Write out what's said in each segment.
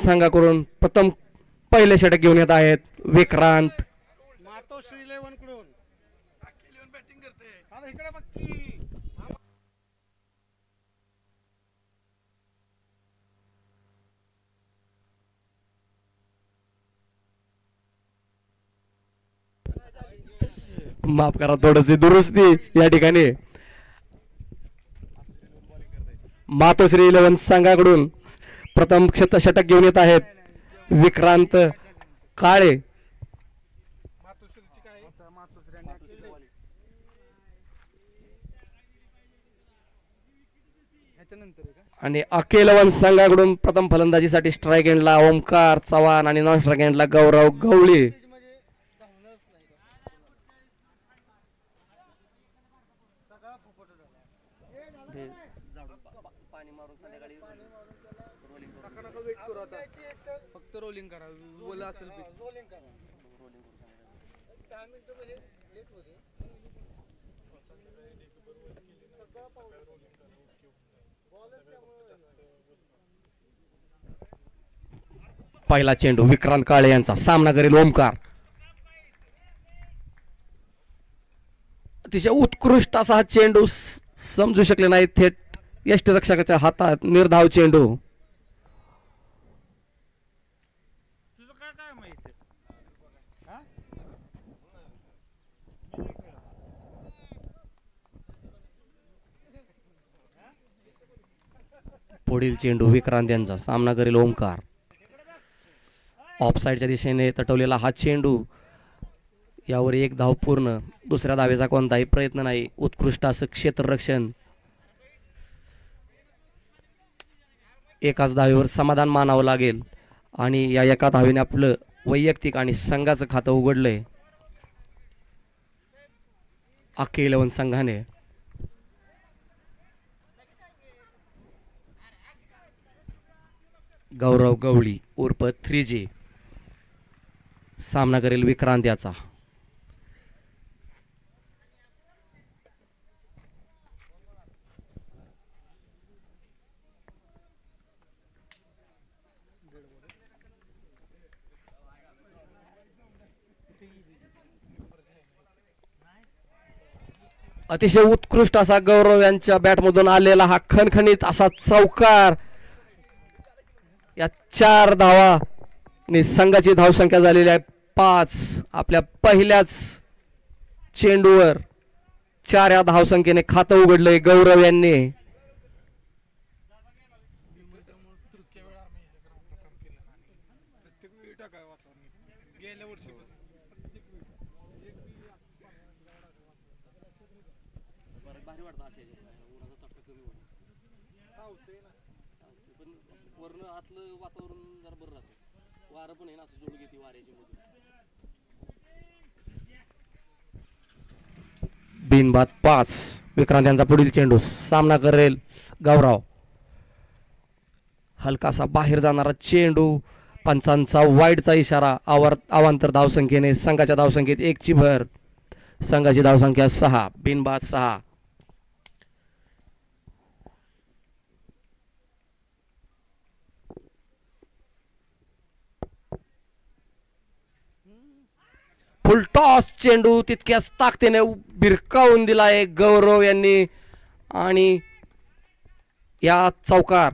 संघाकडून प्रथम पहिले षटक घेऊन येत आहेत विक्रांत. माफ करा थोडीशी दुरुस्ती या ठिकाणी. मातोश्री 11 संघाकडून प्रथम षटक घेऊन येत आहेत विक्रांत काळे. आणि अखिल 11 संघाकडून प्रथम फलंदाजीसाठी स्ट्राईक एंडला ओमकार चव्हाण आणि नॉन स्ट्राईक एंडला गौरव गवळी. फक्त रोलिंग करा बोला असेल पहिला चेंडू विक्रांत काळे यांचा सामना करेल ओमकार. अतिशय उत्कृष्ट असा हा चेंडू समजू शकले नाही थेट यष्टिरक्षकाच्या हातात निर्धाव चेंडू. पुढील चेंडू विक्रांत यांचा सामना करेल ओमकार. ऑफसाईडच्या दिशेने तटवलेला हा चेंडू यावर एक धाव पूर्ण. दुसऱ्या धावेचा कोणताही प्रयत्न नाही. उत्कृष्ट असं क्षेत्ररक्षण. एकाच धावेवर समाधान मानावं लागेल आणि या एका धावेने आपलं वैयक्तिक आणि संघाचं खातं उघडलंय अखिल 11 संघाने. गौरव गवळी उर्फ 3G सामना करेल विक्रांत याचा. अतिशय उत्कृष्ट असा गौरव यांच्या बॅटमधून आलेला हा खणखणीत असा चौकार. या 4 धावा संघाची धावसंख्या झालेली आहे 5. आपल्या पहिल्याच चेंडूवर 4 या धावसंख्येने खातं उघडलंय गौरव यांनी. बिनबाद 5. विक्रांत यांचा पुढील चेंडू सामना करेल गौरव. हलकासा बाहेर जाणारा चेंडू. पंचांचा वाईडचा इशारा. अवांतर धावसंख्येने संघाच्या धावसंख्येत 1 ची भर. संघाची धावसंख्या 6. बिनबाद 6. फुलटॉस चेंडू तितक्याच ताकदीने भिरकावून दिलाय गौरव यांनी आणि या चौकार.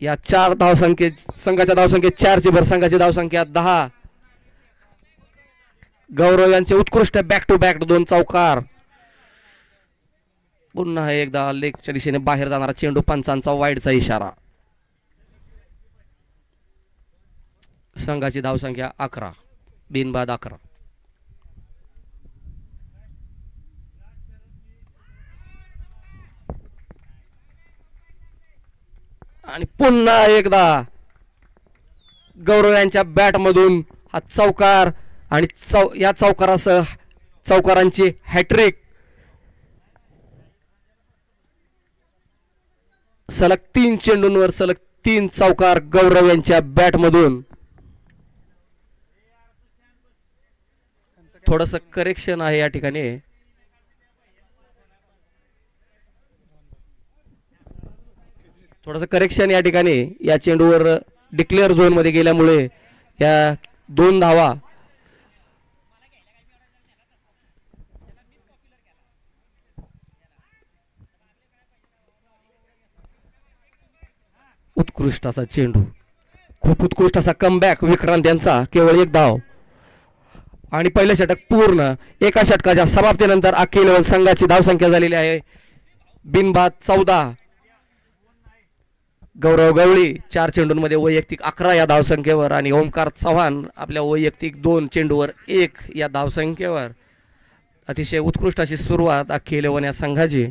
या 4 धावसंख्येत संघाच्या धावसंख्येत 4 ची भर. संघाची धावसंख्या 10. गौरव यांचे उत्कृष्ट बॅक टू बॅक 2 चौकार. पुन्हा एकदा लेगच्या दिशेने बाहेर जाणारा चेंडू. पंचांचा वाईडचा इशारा. संघाची धावसंख्या 11. बिनबाद 11. आणि पुन्हा एकदा गौरव यांच्या बॅटमधून हा चौकार आणि या चौकारासह चौकारांची हॅट्रिक. सलग 3 चेंडूंवर सलग 3 चौकार गौरव यांच्या बॅटमधून. थोडंसं करेक्शन आहे या ठिकाणी. थोडंसं करेक्शन या ठिकाणी या चेंडूवर डिक्लेअर झोनमध्ये गेल्यामुळे या 2 धावा उत्कृष्ट असा चेंडू खूप उत्कृष्ट असा कमबॅक विक्रांत यांचा केवळ 1 धाव आणि पहिलं षटक पूर्ण एका षटकाच्या समाप्तीनंतर अखिल 11 संघाची धावसंख्या झालेली आहे बिनबाद 14 गौरव गवळी 4 चेंडूंमध्ये वैयक्तिक 11 या धावसंख्येवर आणि ओमकार चव्हाण आपल्या वैयक्तिक 2 चेंडूवर 1 या धावसंख्येवर अतिशय उत्कृष्ट अशी सुरुवात अखिल 11 या संघाची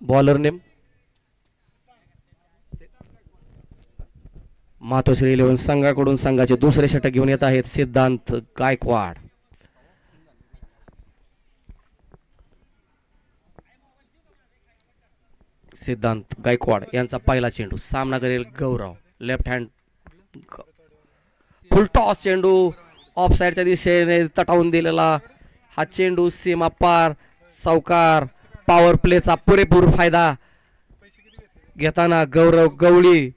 बॉलर नेम मातोश्री 11 संघाकडून संघाचे दुसरे षटक घेऊन येत आहेत सिद्धांत गायकवाड यांचा पहिला चेंडू सामना करेल गौरव लेफ्ट हँड फुल टॉस चेंडू ऑफ साइडच्या दिशेने तटावून दिलेला हा चेंडू सीमा पार चौकार पॉवर प्लेचा पुरेपूर फायदा घेताना गौरव गवळी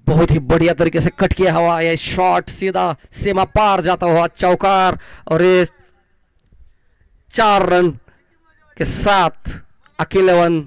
बहुत ही बढ़िया तरीके से कट किया हुआ ये शॉट सीधा सीमा पार जाता हुआ चौकार और ये 4 रन के साथ अखिल 11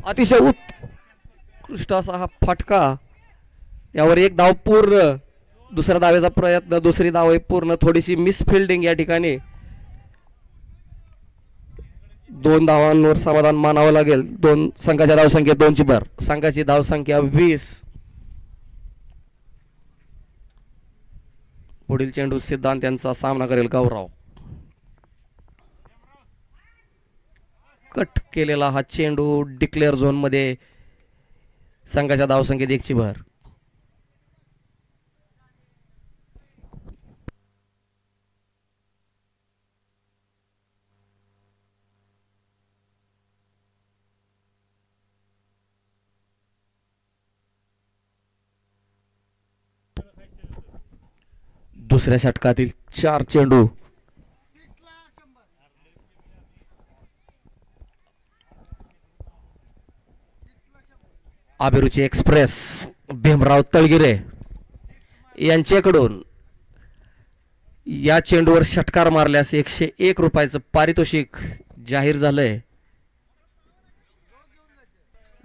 अतिशय उत्कृष्ट असा हा फटका यावर 1 धाव पूर्ण दुसऱ्या धावेचा प्रयत्न दुसरी धाव आहे पूर्ण थोडीशी मिस फिल्डिंग या ठिकाणी 2 धावांवर समाधान मानावं लागेल 2 संघाच्या धावसंख्येत 2 ची भर संघाची धावसंख्या 20 पुढील चेंडू सिद्धांत यांचा सामना करेल गौरव कट केलेला हा चेंडू डिक्लेअर झोन मध्ये संघाच्या धावसंख्येत 1 ची भर दुसऱ्या षटकातील 4 चेंडू अभिरुची एक्सप्रेस भीमराव तळगिरे यांच्याकडून या चेंडूवर षटकार मारल्यास 101 रुपयाचं पारितोषिक जाहीर झालंय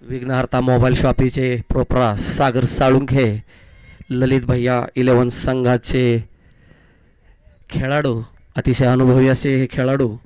विघ्नहर्ता मोबाईल शॉपीचे प्रोपरा सागर साळुंखे ललित भैया 11 संघाचे खेळाडू अतिशय अनुभवी असे हे खेळाडू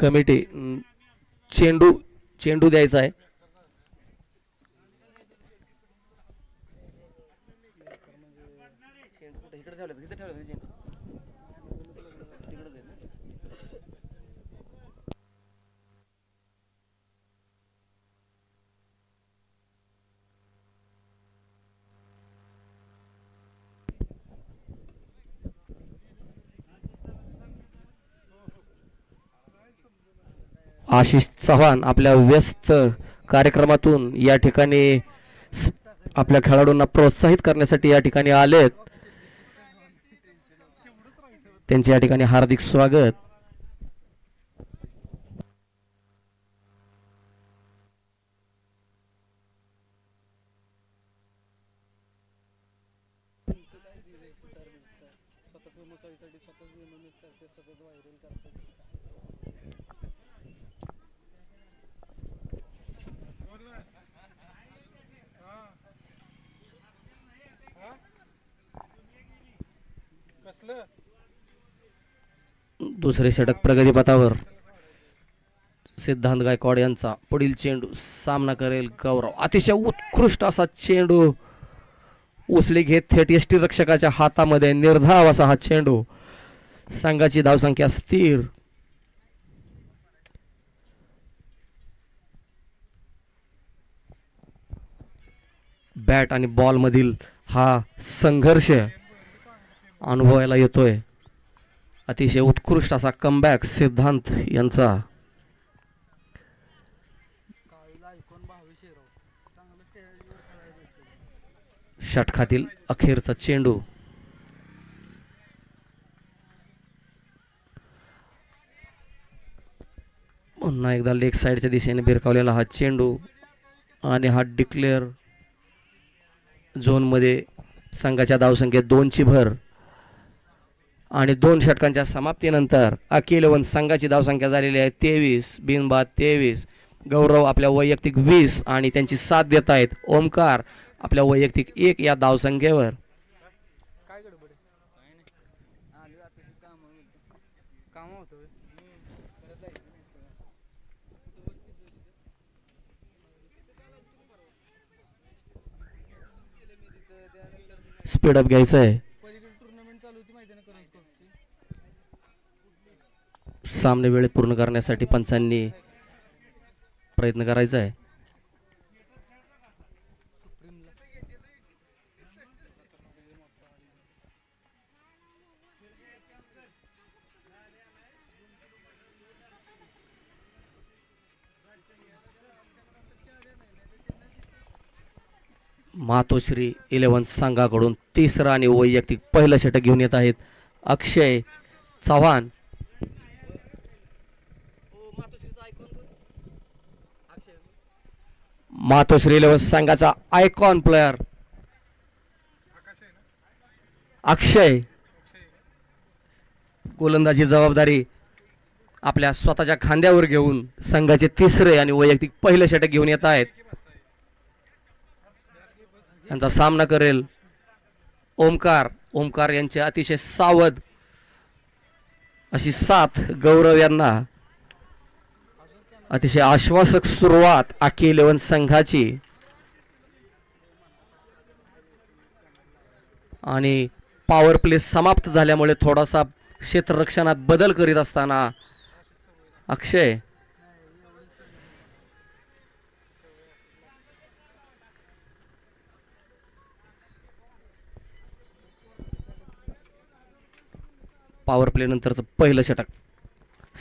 कमिटी चेंडू चेंडू द्यायचा आहे. आशिष चव्हाण आपल्या व्यस्त कार्यक्रमातून या ठिकाणी आपल्या खेळाडूंना प्रोत्साहित करण्यासाठी या ठिकाणी आलेत. त्यांचे या ठिकाणी हार्दिक स्वागत. दुसरे षटक प्रगतीपथावर. सिद्धांत गायकवाड यांचा पुढील चेंडू सामना करेल गौरव. अतिशय उत्कृष्ट असा चेंडू उचली घेत थेट यष्टीरक्षकाच्या हातामध्ये. निर्धाव असा हा चेंडू. संघाची धावसंख्या स्थिर. बॅट आणि बॉल मधील हा संघर्ष अनुभवायला येतोय. अतिशय उत्कृष्ट असा कमबॅक सिद्धांत यांचा. षटकातील अखेरचा चेंडू. पुन्हा एकदा लेग साइडच्या दिशेने भिरकावलेला हा चेंडू आणि हा डिक्लेअर झोन मध्ये. संघाच्या धावसंख्येत 2ची भर आणि 2 षटकांच्या समाप्तीनंतर अखिल वन संघाची धावसंख्या झालेली आहे 23. बिनबाद 23. गौरव आपल्या वैयक्तिक 20 आणि त्यांची साथ देत आहेत ओमकार आपल्या वैयक्तिक 1 या धावसंख्येवर. स्पीडअप घ्यायचं आहे. सामने वेळ पूर्ण करण्यासाठी पंचांनी प्रयत्न करायचा आहे. मातोश्री 11 संघाकडून तिसरा आणि वैयक्तिक पहिलं षटक घेऊन येत आहेत अक्षय चव्हाण. मातोश्री 11 संघाचा आयकॉन प्लेयर अक्षय गोलंदाजी जबाबदारी आपल्या स्वतःच्या खांद्यावर घेऊन संघाचे तिसरे आणि वैयक्तिक पहिलं षटक घेऊन येत आहेत. यांचा सामना करेल ओमकार. ओमकार यांचे अतिशय सावध अशी साथ गौरव यांना. अतिशय आश्वासक सुरुवात अखिल 11 संघाची आणि पॉवर प्ले समाप्त झाल्यामुळे थोडासा क्षेत्ररक्षणात बदल करीत असताना अक्षय पॉवर प्ले नंतरचं पहिलं षटक.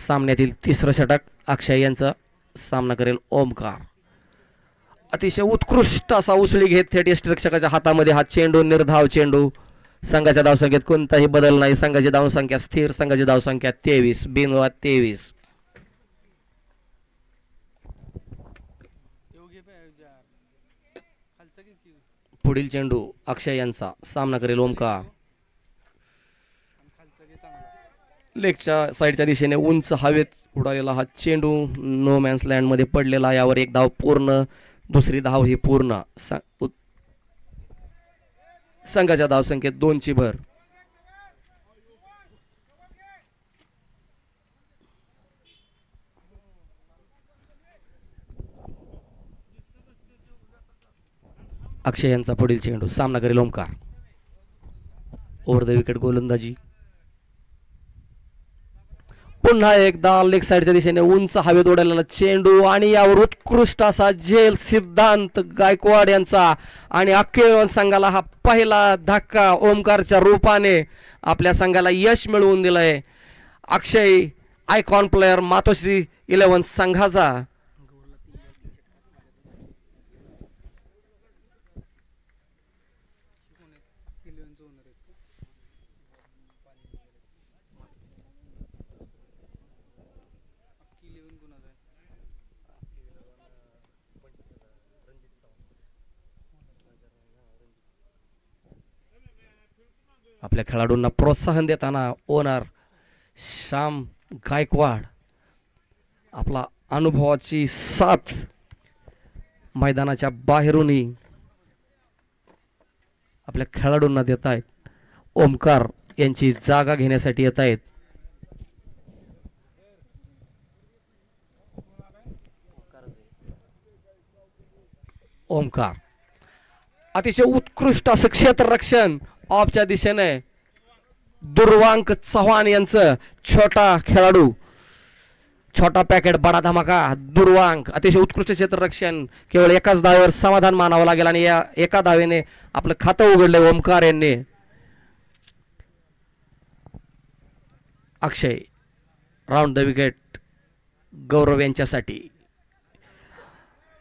सामन्यातील तिसरं षटक अक्षय यांचा सामना करेल ओमकार. अतिशय उत्कृष्ट असा उसळी घेत थेट यष्टीरक्षकाच्या हातामध्ये हा चेंडू. निर्धाव चेंडू. संघाच्या धावसंख्येत कोणताही बदल नाही. संघाची धावसंख्या स्थिर. संघाची धावसंख्या 23. बिनबाद 23. पुढील चेंडू अक्षय यांचा सामना करेल ओमकार. लेगच्या साईडच्या दिशेने उंच हवेत उडालेला हा चेंडू नो मॅन्स लँड मध्ये पडलेला. यावर एक धाव पूर्ण. दुसरी धाव ही पूर्ण. संघाच्या धावसंख्येत 2ची भर. अक्षय यांचा पुढील चेंडू सामना करेल ओमकार. ओव्हर द विकेट गोलंदाजी. पुन्हा एकदा लेग साईडच्या दिशेने उंच हवेत उडालेला चेंडू आणि यावर उत्कृष्ट असा झेल सिद्धांत गायकवाड यांचा आणि अखेर संघाला हा पहिला धक्का ओमकारच्या रूपाने आपल्या संघाला यश मिळवून दिलंय. अक्षय आयकॉन प्लेयर मातोश्री 11 संघाचा. आपल्या खेळाडूंना प्रोत्साहन देताना ओनर श्याम गायकवाड आपला अनुभवाची साथ मैदानाच्या बाहेरूनही आपल्या खेळाडूंना देत आहेत. ओमकार यांची जागा घेण्यासाठी येत आहेत. ओमकार अतिशय उत्कृष्ट असं क्षेत्ररक्षण ऑफच्या दिशेने दुर्वांक चव्हाण यांचं छोटा खेळाडू. छोटा पॅकेट बडा धमाका दुर्वांक अतिशय उत्कृष्ट क्षेत्ररक्षण केवळ एकाच धावेवर समाधान मानावं लागेल आणि या एका धावेने आपलं खातं उघडलंय ओमकार यांनी. अक्षय राऊंड द विकेट गौरव यांच्यासाठी.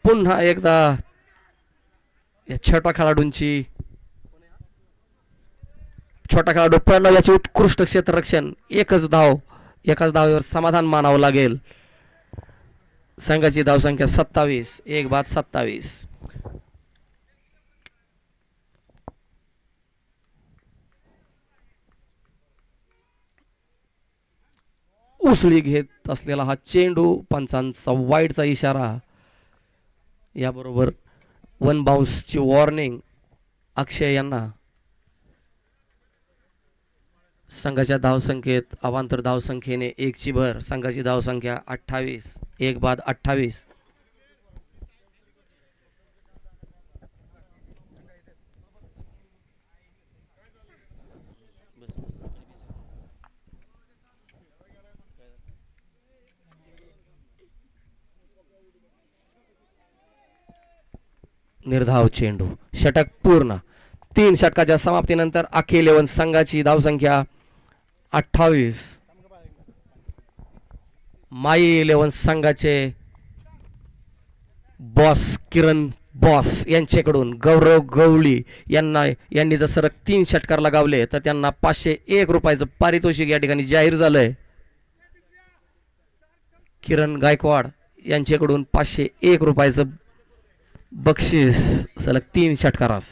पुन्हा एकदा या छोटा खेळाडू प्रणव याचे उत्कृष्ट क्षेत्ररक्षण. एकाच धावेवर समाधान मानावं लागेल. संघाची धावसंख्या 27. 1 बाद 27. उसळी घेत असलेला हा चेंडू पंचांचा वाईडचा इशारा. याबरोबर 1 बाउन्सची वॉर्निंग अक्षय यांना. संघाच्या धावसंख्येत अवांतर धावसंख्येने 1 ची भर. संघाची धावसंख्या 28. 1 बाद 28. निर्धाव चेंडू षटक पूर्ण. 3 षटकाच्या समाप्तीनंतर अखिल 11 संघाची धावसंख्या 28. माई 11 संघाचे बॉस किरण बॉस यांच्याकडून गौरव गवळी यांनी जर सरक 3 षटकार लगावले तर त्यांना 501 रुपयाचं पारितोषिक या ठिकाणी जाहीर झालंय. किरण गायकवाड यांच्याकडून 501 रुपयाचं बक्षीस सलग 3 षटकारास.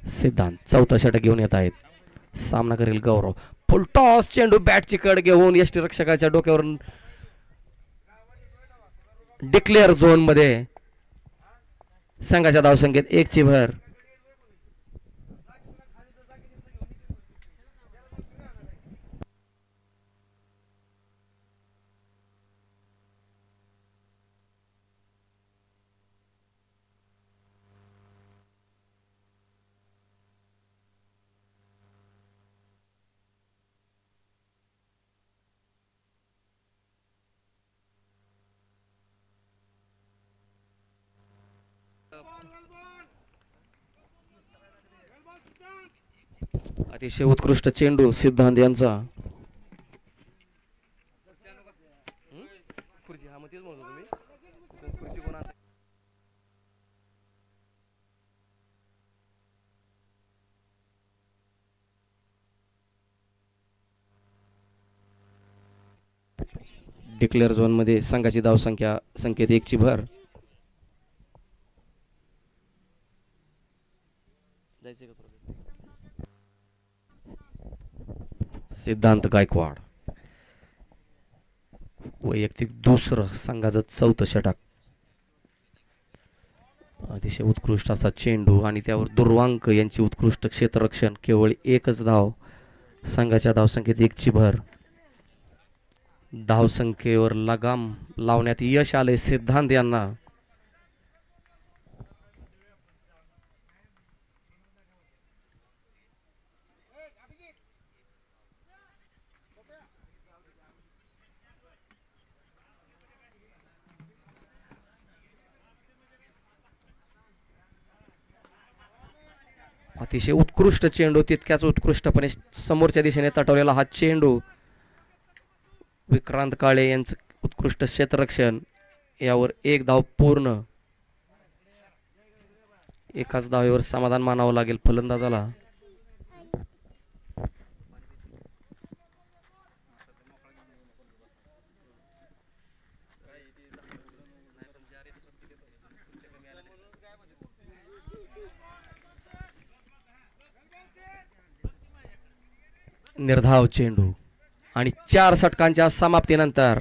सिद्धांत चौथा षटक घेऊन येत आहेत. सामना करेल गौरव. फुल टॉस चेंडू बॅटची कड घेऊन यष्टीरक्षकाच्या डोक्यावरून डिक्लेअर झोन मध्ये. संघाच्या धावसंख्येत 1 ची भर. अतिशय उत्कृष्ट चेंडू सिद्धांत यांचा. डिक्लेअर झोन मध्ये संघाची धावसंख्या संख्येत 1 ची भर. सिद्धांत गायकवाड वैयक्तिक दुसरं संघाचं 4थं षटक. अतिशय उत्कृष्ट असा चेंडू आणि त्यावर दुर्वांक यांची उत्कृष्ट क्षेत्ररक्षण. केवळ एकच धाव. संघाच्या धावसंख्येत 1 ची भर. धावसंख्येवर लगाम लावण्यात यश आले सिद्धांत यांना. अतिशय उत्कृष्ट चेंडू, तितक्याच उत्कृष्टपणे समोरच्या दिशेने तटवलेला हा चेंडू. विक्रांत काळे यांचं उत्कृष्ट क्षेत्ररक्षण. यावर एक धाव पूर्ण. एकाच धावेवर समाधान मानावं लागेल फलंदाजाला. निर्धाव चेंडू आणि 4 षटकांच्या समाप्तीनंतर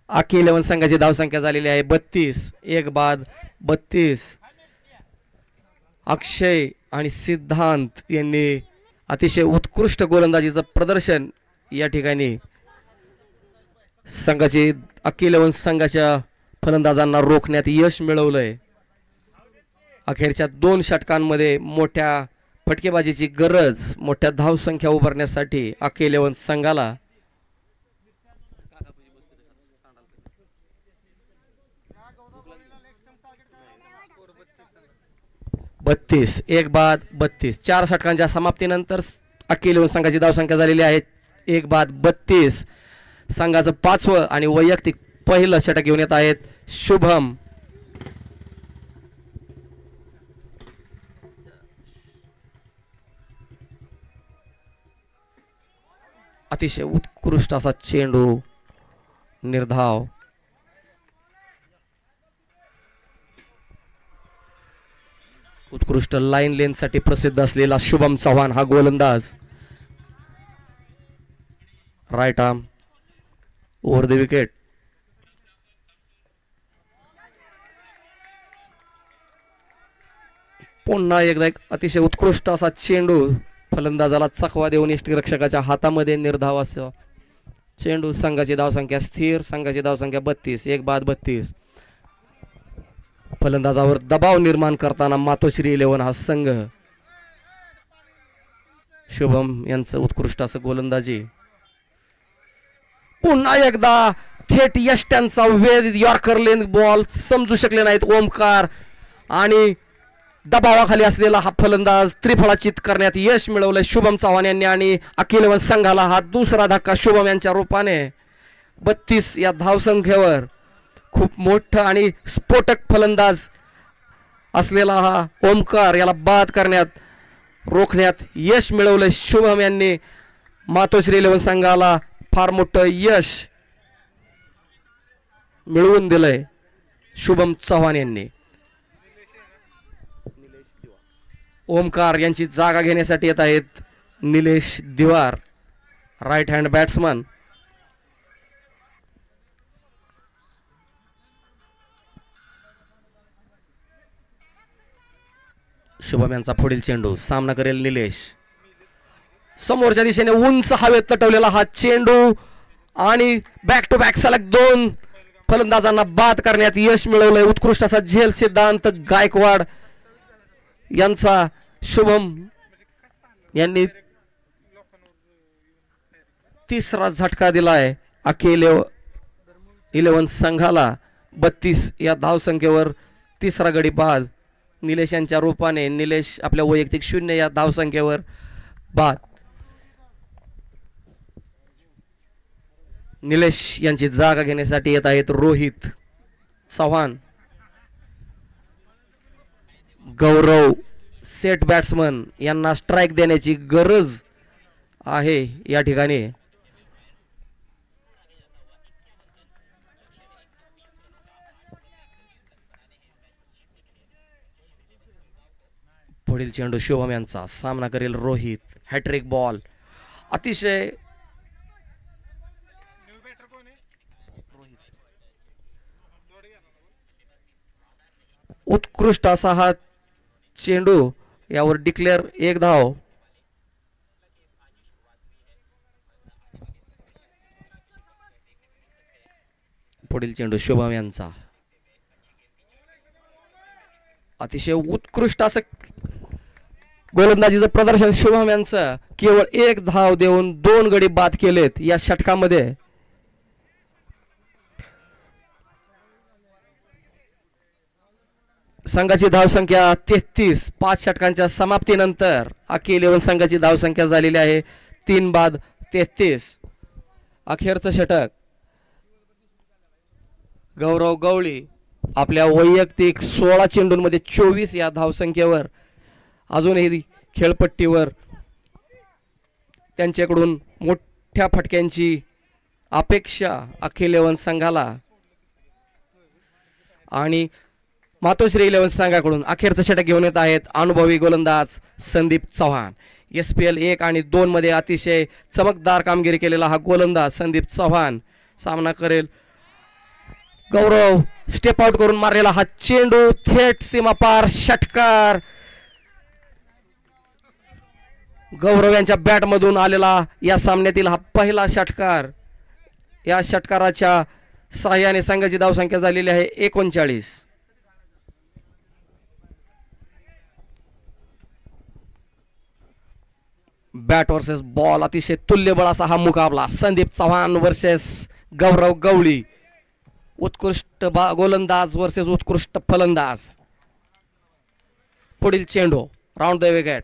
आखी 11 संघाची धावसंख्या झालेली आहे 32. एक बाद 32. अक्षय आणि सिद्धांत यांनी अतिशय उत्कृष्ट गोलंदाजीचं प्रदर्शन या ठिकाणी संघाची आखी 11 संघाच्या फलंदाजांना रोखण्यात यश मिळवलंय. अखेरच्या 2 षटकांमध्ये मोठ्या फटकेबाजीची गरज, मोठ्या धावसंख्या उभारण्यासाठी आखी 11 संघाला. बत्तीस. एक बाद 32. 4 षटकांच्या समाप्तीनंतर आखी 11 संघाची धावसंख्या झालेली आहे 1 बाद 32. संघाचं 5वं आणि वैयक्तिक पहिलं षटक घेऊन येत आहेत शुभम. अतिशय उत्कृष्ट असा चेंडू. निर्धाव. उत्कृष्ट लाईन लेंथ साठी प्रसिद्ध असलेला शुभम चव्हाण हा गोलंदाज. Right arm over the wicket. पुन्हा एकदा एक अतिशय उत्कृष्ट असा चेंडू. फलंदाजाला चकवा देऊन यष्टिरक्षकाच्या हातामध्ये. निर्धाव असा चेंडू. संघाची धावसंख्या स्थिर. संघाची धावसंख्या 32. एक बाद 32. फलंदाजावर दबाव निर्माण करताना मातोश्री 11 हा संघ. शुभम यांचं उत्कृष्ट असं गोलंदाजी. पुन्हा एकदा थेट यष्ट्यांचा वेध. यॉर्कर लेन बॉल समजू शकले नाहीत ओमकार आणि दबावाखाली असलेला हा फलंदाज त्रिफळाचित करण्यात यश मिळवलंय शुभम चव्हाण यांनी. आणि आखी 11 संघाला हा दुसरा धक्का शुभम यांच्या रूपाने. 32 या धावसंख्येवर खूप मोठं आणि स्फोटक फलंदाज असलेला हा ओमकार याला बाद करण्यात, रोखण्यात यश मिळवलंय शुभम यांनी. मातोश्री 11 संघाला फार मोठं यश मिळवून दिलंय शुभम चव्हाण यांनी. ओमकार यांची जागा घेण्यासाठी येत आहेत निलेश दिवार, राईट हँड बॅट्समन. शुभम यांचा पुढील चेंडू. सामना करेल निलेश. समोरच्या दिशेने उंच हवेत तटवलेला हा चेंडू आणि बॅक टू बॅक सलग 2 फलंदाजांना बाद करण्यात यश मिळवलंय. उत्कृष्ट असा झेल सिद्धांत गायकवाड यांचा. शुभम यांनी 3रा झटका दिलाय आखी 11 संघाला. 32 या धावसंख्येवर 3रा गडी बाद निलेश यांच्या रूपाने. निलेश आपल्या वैयक्तिक 0 या धावसंख्येवर बाद. निलेश यांची जागा घेण्यासाठी येत आहेत रोहित चव्हाण. गौरव सेट बॅट्समन यांना स्ट्राईक देण्याची गरज आहे या ठिकाणी. पुढील चेंडू शुभम यांचा. सामना करेल रोहित. Hat trick ball. अतिशय उत्कृष्ट असा हा चेंडू. यावर डिक्लेअर 1 धाव. पुढील चेंडू शुभम यांचा. अतिशय उत्कृष्ट असं गोलंदाजीचं प्रदर्शन शुभम यांचं. केवळ एक धाव देऊन 2 गडी बाद केलेत या षटकामध्ये. संघाची धावसंख्या 33. 5 षटकांच्या समाप्तीनंतर अखिल इलेव्हन संघाची धावसंख्या झालेली आहे 3 बाद 33. अखेरचं षटक गौरव गवळी आपल्या वैयक्तिक 16 चेंडूंमध्ये 24 या धावसंख्येवर अजूनही खेळपट्टीवर त्यांच्याकडून मोठ्या फटक्यांची अपेक्षा अखिल इलेव्हन संघाला आणि मातोश्री इलेव्हन संघाकडून. अखेरचं षटक घेऊन येत आहेत अनुभवी गोलंदाज संदीप चव्हाण. SPL 1 आणि 2 मध्ये अतिशय चमकदार कामगिरी केलेला हा गोलंदाज संदीप चव्हाण सामना करेल. गौरव स्टेप आउट करून मारलेला हा चेंडू थेट सीमापार षटकार. गौरव यांच्या बॅटमधून आलेला या सामन्यातील हा पहिला षटकार. या षटकाराच्या सहाय्याने संघाची धावसंख्या झालेली आहे 39. बॅट वर्सेस बॉल अतिशय तुल्यबळ असा हा मुकाबला. संदीप चव्हाण वर्सेस गौरव गवळी. उत्कृष्ट गोलंदाज वर्सेस उत्कृष्ट फलंदाज. पुढील चेंडू राऊंड द विकेट.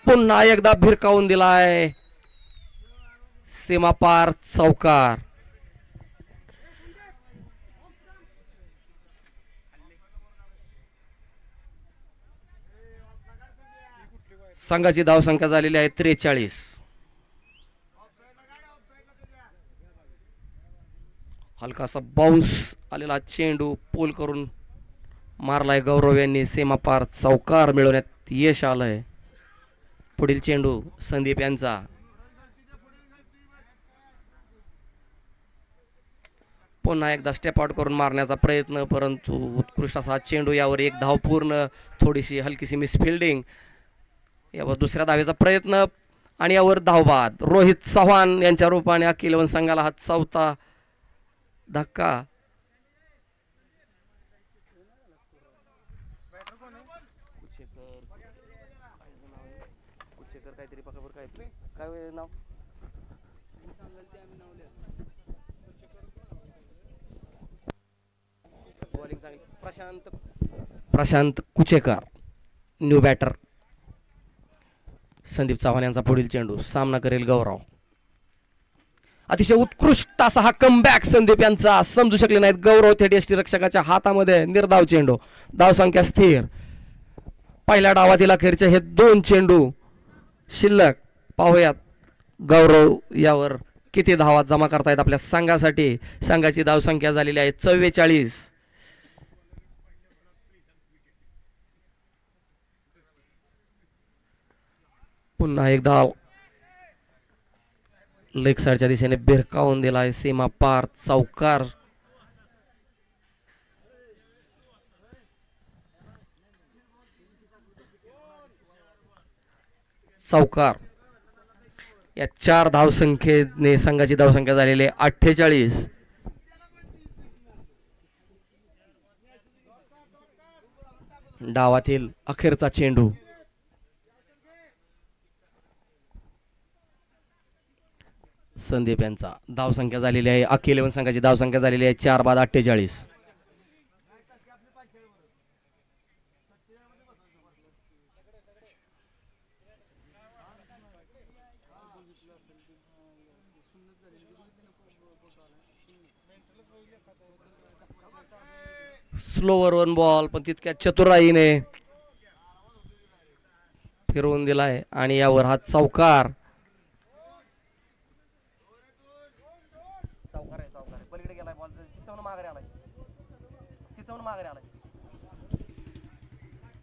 पुन्हा एकदा भिरकावून दिलाय सीमापार चौकार. संघाची धावसंख्या झालेली आहे 43. हलकासा बाउन्स आलेला चेंडू पोल करून मारलाय गौरव यांनी. सीमापार चौकार मिळवण्यात यश आलंय. पुढील चेंडू संदीप यांचा. पुन्हा एकदा स्टेप आउट करून मारण्याचा प्रयत्न, परंतु उत्कृष्ट असा चेंडू. यावर एक धाव पूर्ण. थोडीशी हलकीशी मिसफिल्डिंग. यावर दुसऱ्या धावेचा प्रयत्न आणि यावर धावबाद. रोहित चव्हाण यांच्या रूपाने अखिल इलेव्हन संघाला हा चौथा धक्का. Prashant Kuchekar new batter. संदीप चव्हाण यांचा पुढील चेंडू. सामना करेल गौरव. अतिशय उत्कृष्ट असा हा कमबॅक संदीप यांचा. समजू शकले नाहीत गौरव. थेट यष्टीरक्षकाच्या हातामध्ये निर्धाव चेंडू. धावसंख्या स्थिर. पहिल्या डावातील अखेरचे हे 2 चेंडू शिल्लक. पाहूयात गौरव यावर किती धावा जमा करतायत आपल्या संघासाठी. संघाची धावसंख्या झालेली आहे 44. पुन्हा एकदा लेग साइडच्या दिशेने भिरकावून दिलाय सीमा पार चौकार. चौकार. या 4 धावसंख्येने संघाची धावसंख्या झालेली आहे 48. डावातील अखेरचा चेंडू. संदीप यांचा. धावसंख्या झालेली आहे अखिल इलेव्हन संघाची धावसंख्या झालेली आहे 4 बाद 48. स्लोवर वन बॉल पण तितक्या चतुराईने फिरवून दिलाय आणि यावर हा चौकार.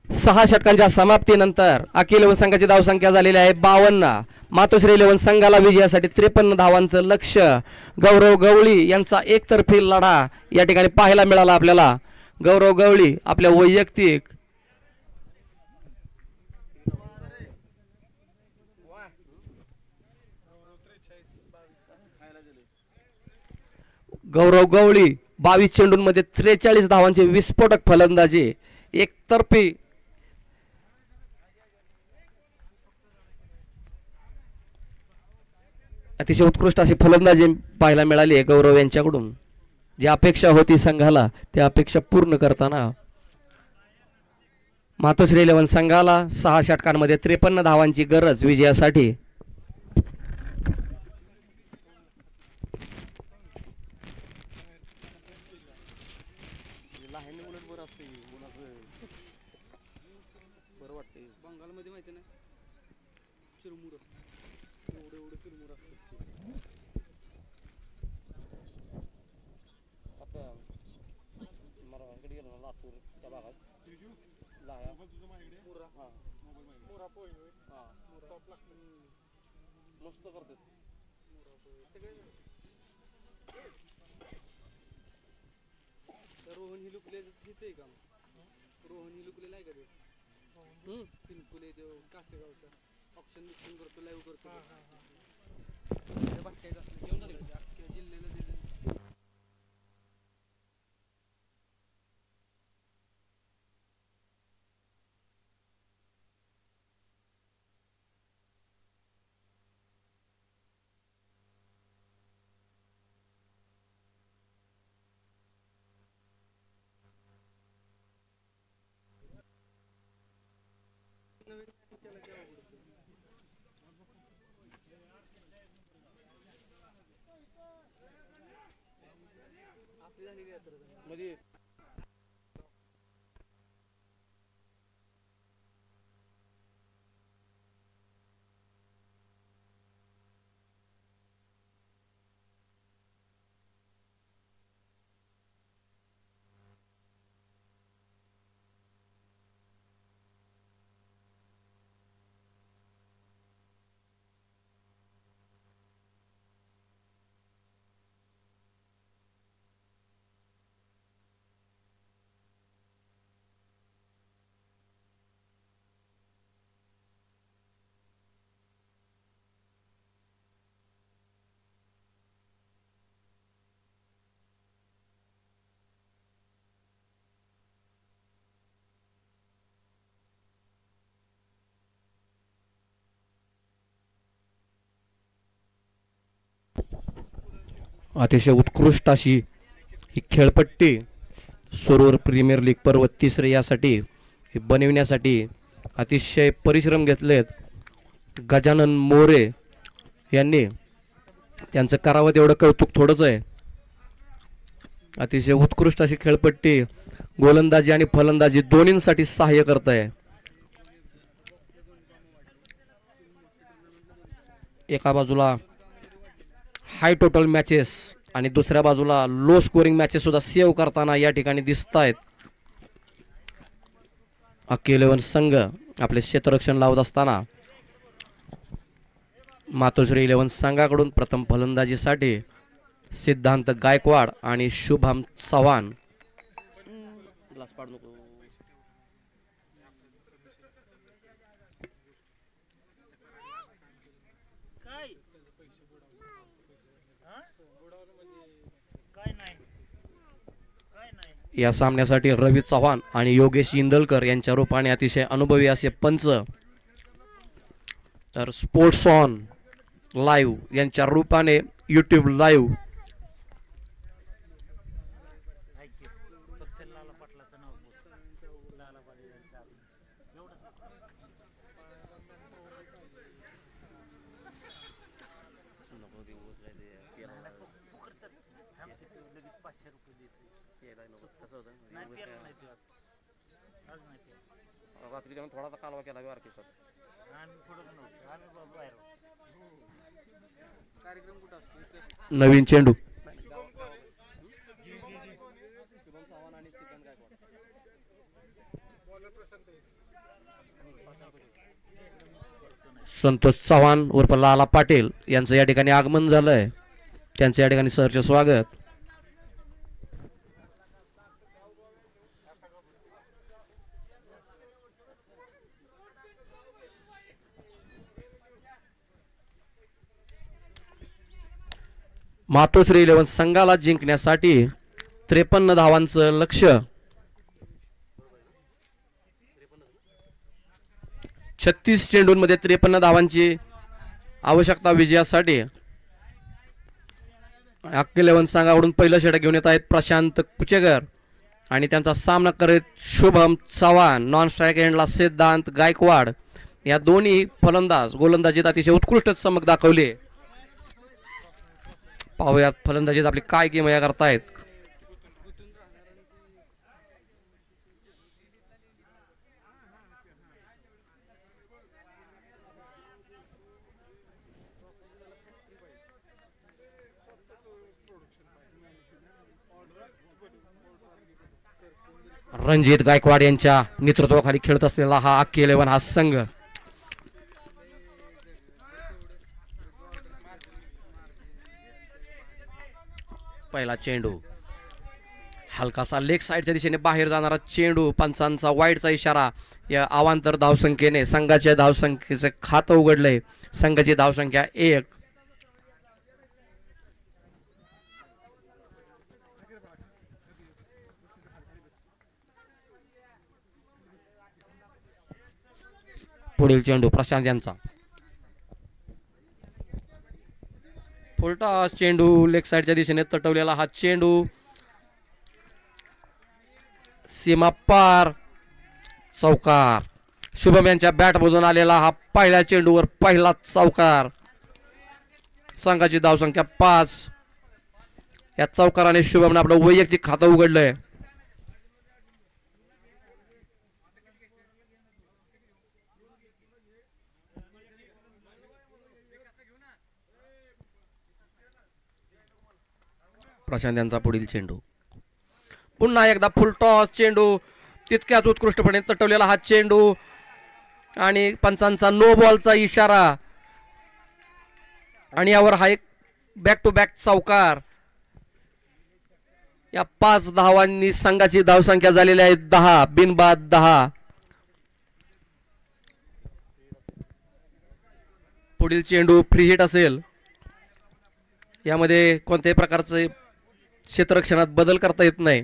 सहा षटकांच्या समाप्तीनंतर अखिल इलेव्हन संघाची धावसंख्या झालेली आहे 52. मातोश्री इलेव्हन संघाला विजयासाठी 53 धावांचं लक्ष्य. गौरव गवळी यांचा एकतर्फी लढा या ठिकाणी पाहायला मिळाला आपल्याला. गौरव गवळी आपल्या वैयक्तिक गौरव गवळी 22 चेंडूंमध्ये 43 धावांचे विस्फोटक फलंदाजी. एकतर्फी अतिशय उत्कृष्ट अशी फलंदाजी पाहायला मिळाली आहे गौरव यांच्याकडून. जी अपेक्षा होती संघाला त्या अपेक्षा पूर्ण करताना मातोश्री 11 संघाला 6 षटकांमध्ये 53 धावांची गरज विजयासाठी. बंगालमध्ये माहिती ना चिरमुर एवढं एवढं चिरमुर असतं. रोहन ही लुकले हिच आहे का? रोहन ही लुकलेला आहे का ते? पिंकुले देव कासेगावचा ऑप्शन मिक्सिंग करतो लाईव्ह करतो घेऊन जिल्ह्याला दिलं. आपली झाली यात्रा मध्ये अतिशय उत्कृष्ट अशी ही खेळपट्टी सरोवर प्रीमियर लीग पर्व 3 यासाठी बनविण्यासाठी अतिशय परिश्रम घेतलेत गजानन मोरे यांनी. त्यांचं करावं तेवढं कौतुक थोडंच आहे. अतिशय उत्कृष्ट अशी खेळपट्टी गोलंदाजी आणि फलंदाजी दोन्हींसाठी सहाय्य करत आहे. एका बाजूला हाय टोटल मॅचेस आणि दुसऱ्या बाजूला लो स्कोरिंग मॅचेस सुद्धा सेव्ह करताना या ठिकाणी दिसत आहेत. अख्खी 11 संघ आपले क्षेत्ररक्षण लावत असताना मातोश्री 11 संघाकडून प्रथम फलंदाजीसाठी सिद्धांत गायकवाड आणि शुभम चव्हाण. या सामन्यासाठी रवी चव्हाण आणि योगेश इंदलकर यांच्या रूपाने अतिशय अनुभवी असे पंच, तर स्पोर्ट्स ऑन लाईव्ह यांच्या रूपाने यूट्यूब लाईव्ह थोडासा कालवा केला कार्यक्रम कुठं असतो? नवीन चेंडू संतोष चव्हाण उर्फ लाला पाटील यांचं या ठिकाणी आगमन झालंय. त्यांचं या ठिकाणी सहर्ष स्वागत. मातोश्री 11 संघाला जिंकण्यासाठी 53 धावांचं लक्ष्य. 36 चेंडूंमध्ये 53 धावांची आवश्यकता विजयासाठी. अक्की 11 संघाकडून पहिलं षटक घेऊन येत आहेत प्रशांत कुचेकर आणि त्यांचा सामना करीत शुभम चव्हाण. नॉन स्ट्राईक एंडला सिद्धांत गायकवाड. या दोन्ही फलंदाज गोलंदाजीत अतिशय उत्कृष्ट चमक दाखवली. पाहूयात फलंदाजीत आपली काय किमया करतायत. रणजित गायकवाड यांच्या नेतृत्वाखाली खेळत असलेला हा अक्की 11 हा संघ. पहिला चेंडू हलकासा लेग साइडच्या दिशेने बाहेर जाणारा चेंडू. पंचांचा वाईडचा इशारा. या अवांतर धावसंख्येने संघाच्या धावसंख्येचे खातं उघडलंय. संघाची धावसंख्या 1. पुढील चेंडू प्रशांत यांचा. फुलटा चेंडू लेग साइडच्या दिशेने तटवलेला हा चेंडू सीमा पार. चौकार. शुभम यांच्या बॅट मधून आलेला हा पहिल्या चेंडूवर पहिला चौकार. संघाची धावसंख्या 5. या चौकाराने शुभमने आपलं वैयक्तिक खातं उघडलंय. प्रशांत यांचा पुढील चेंडू. पुन्हा एकदा फुल टॉस चेंडू. तितक्याच उत्कृष्टपणे तटवलेला हा चेंडू आणि पंचांचा नो बॉलचा इशारा आणि यावर हा एक बॅक टू बॅक चौकार. या 5 धावांनी संघाची धावसंख्या झालेली आहे 10. बिनबाद 10. पुढील चेंडू फ्री हिट असेल. यामध्ये कोणत्याही प्रकारचे क्षेत्ररक्षणात बदल करता येत नाही.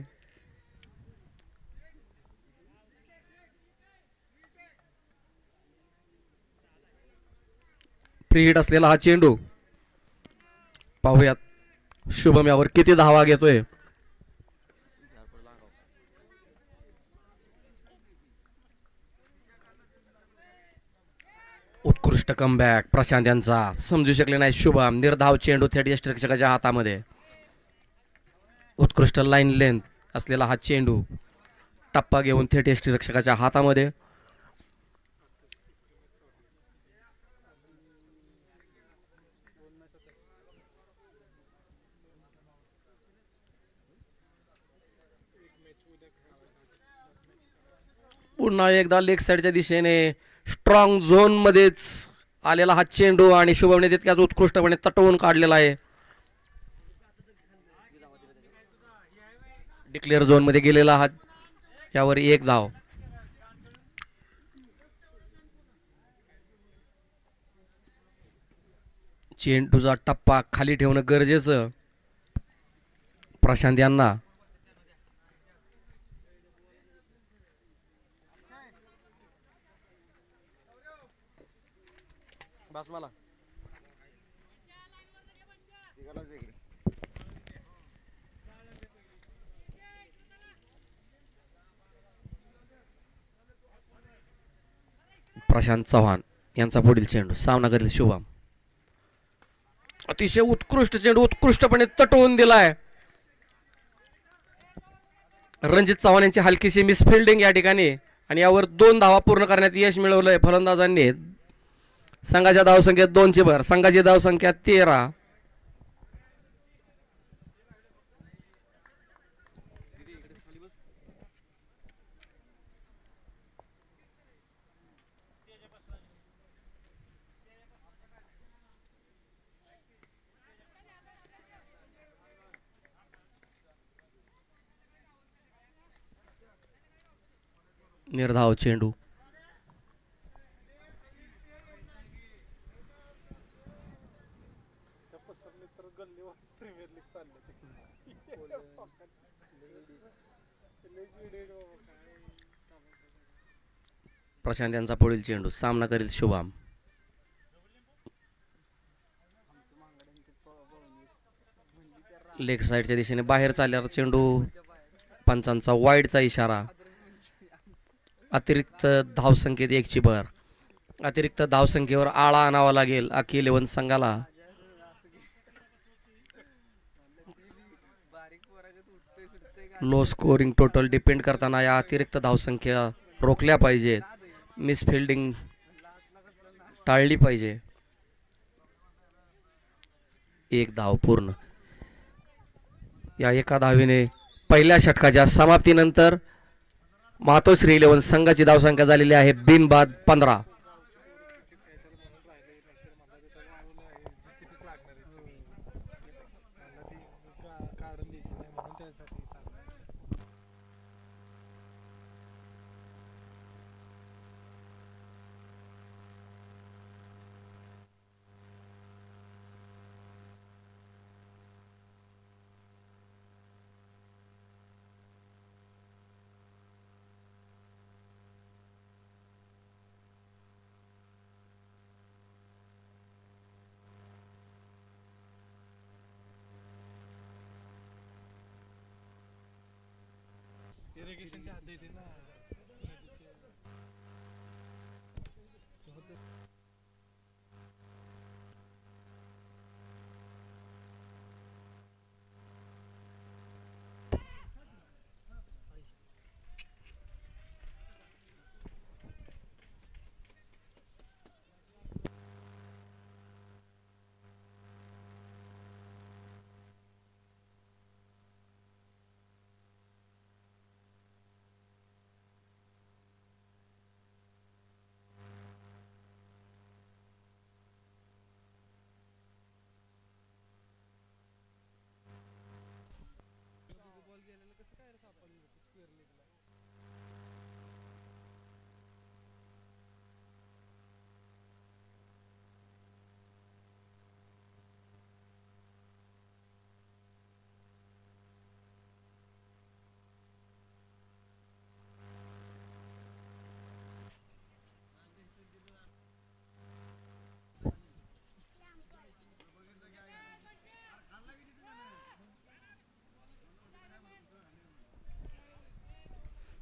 फ्री हिट असलेला हा चेंडू. पाहूयात शुभम यावर किती धावा घेतोय. उत्कृष्ट कमबॅक प्रशांत यांचा. समजू शकले नाही शुभम. निर्धाव चेंडू थेट यष्टिरक्षकाच्या हातामध्ये. उत्कृष्ट लाईन लेंथ असलेला हा चेंडू टप्पा घेऊन थेट यष्टिरक्षकाच्या हातामध्ये. पुन्हा एकदा लेग साइडच्या दिशेने स्ट्रॉंग झोन मध्येच आलेला हा चेंडू आणि शुभमने तितक्याच उत्कृष्टपणे तटवून काढलेला आहे. डिक्लेअर झोन मध्ये गेलेला हा. यावर 1 धाव. चेंडूचा टप्पा खाली ठेवणं गरजेचं प्रशांत यांना. बस मला प्रशांत चव्हाण यांचा पुढील चेंडू. सामना करेल शुभम. अतिशय उत्कृष्ट चेंडू उत्कृष्टपणे तटवून दिलाय. रणजित चव्हाण यांची हलकीशी मिसफिल्डिंग या ठिकाणी आणि यावर 2 धावा पूर्ण करण्यात यश मिळवलंय फलंदाजांनी. संघाच्या धावसंख्येत 2ची भर. संघाची धावसंख्या 13. निर्धाव चेंडू. प्रशांत यांचा पुढील चेंडू सामना करील शुभम. लेग साईडच्या दिशेने बाहेर चालल्यावर चेंडू, पंचांचा वाईडचा इशारा. अतिरिक्त धावसंख्येत 1ची भर. अतिरिक्त धावसंख्येवर आळा आणावा लागेल आखी 11 संघाला. लो स्कोरिंग टोटल डिपेंड करताना या अतिरिक्त धावसंख्या रोखल्या पाहिजेत. मिसफिल्डिंग टाळली पाहिजे. 1 धाव पूर्ण. या एका धावेने पहिल्या षटकाच्या समाप्तीनंतर मातोश्री 11 संघाची धावसंख्या झालेली आहे बिनबाद 15.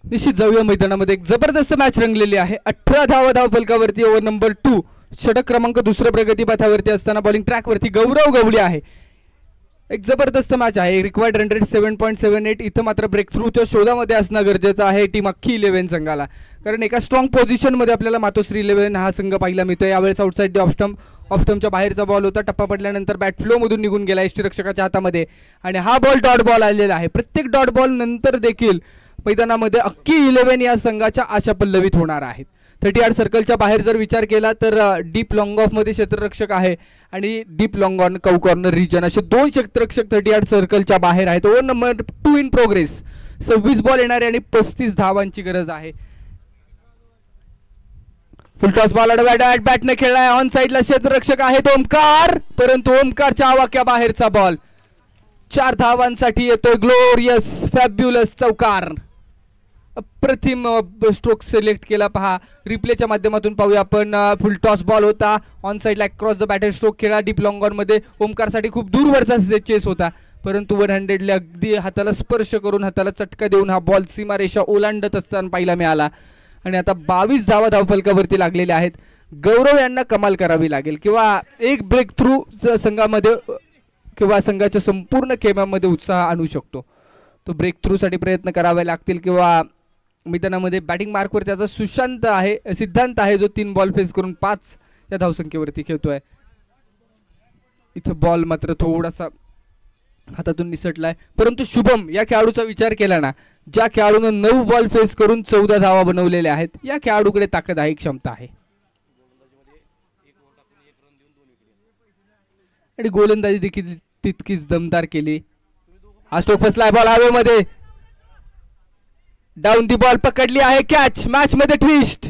निश्चित जाऊया मैदानामध्ये. एक जबरदस्त मॅच रंगलेली आहे. 18 धावा धावफलकावरती. Over number 2. षटक क्रमांक 2 प्रगतीपथावरती असताना बॉलिंग ट्रॅकवरती गौरव गवळी आहे. एक जबरदस्त मॅच आहे. Required run rate 7.78. इथं मात्र ब्रेक थ्रूच्या शोधामध्ये असणं गरजेचं आहे टीम अख्खी 11 संघाला, कारण एका स्ट्रॉंग पोझिशनमध्ये आपल्याला मातोश्री 11 हा संघ पाहायला मिळतोय. यावेळेस आउटसाइड ऑफ स्टंपच्या बाहेरचा बॉल होता. टप्पा पडल्यानंतर बॅट फ्लो मधून निघून गेला यष्टीरक्षकाच्या हातामध्ये आणि हा बॉल डॉट बॉल आलेला आहे. प्रत्येक डॉट बॉल नंतर देखील मैदानामध्ये अख्खी 11 या संघाच्या आशा पल्लवित होणार आहेत. 38 सर्कलच्या बाहेर जर विचार केला तर डीप लॉंग ऑफ मध्ये क्षेत्ररक्षक आहे आणि डीप लॉंग ऑन कव कॉर्नर रिजन असे 2 क्षेत्ररक्षक 38 सर्कलच्या बाहेर आहेत. Over number 2 in progress. 26 ball येणारे आणि 35 धावांची गरज आहे. फुलटॉस बॉल बॅटने खेळलाय. ऑन साइडला क्षेत्ररक्षक आहेत ओमकार, परंतु ओमकारच्या आवाक्या बाहेरचा बॉल. 4 धावांसाठी येतोय ग्लोरियस फॅब्युलस चौकार. अप्रतिम स्ट्रोक सिलेक्ट केला पहा. रिप्लेच्या माध्यमातून पाहूया आपण. फुल टॉस बॉल होता. ऑन साइडला क्रॉस द बॅटर स्ट्रोक खेळा. डीप लॉंग ऑन मध्ये ओमकारसाठी खूप दूरवरचा चेस होता, परंतु 100ला अगदी हाताला स्पर्श करून हाताला चटका देऊन हा बॉल सीमारेषा ओलांडत असताना पाहायला मिळाला. आणि आता 22 धावा धावफलकावरती लागलेल्या आहेत. गौरव यांना कमाल करावी लागेल किंवा एक ब्रेक थ्रू संघामध्ये किंवा संघाच्या संपूर्ण खेळामध्ये उत्साह आणू शकतो. तो ब्रेक थ्रू साठी प्रयत्न करावे लागतील किंवा मैदानामध्ये बॅटिंग मार्कवर त्याचा सिद्धांत आहे जो 3 बॉल फेस करून 5 या धावसंख्येवरती खेळतोय. इथं बॉल मात्र थोडासा हातातून निसटलाय, परंतु शुभम या खेळाडूचा विचार केला ना, ज्या खेळाडूनं 9 बॉल फेस करून 14 धावा बनवलेल्या आहेत, या खेळाडूकडे ताकद आहे, क्षमता आहे. आणि गोलंदाजी देखील तितकीच दमदार केली. हा स्ट्रोक फसलाय. बॉल हवेमध्ये. डाऊन दी बॉल पकडली आहे. कॅच. मॅच मध्ये ट्विस्ट.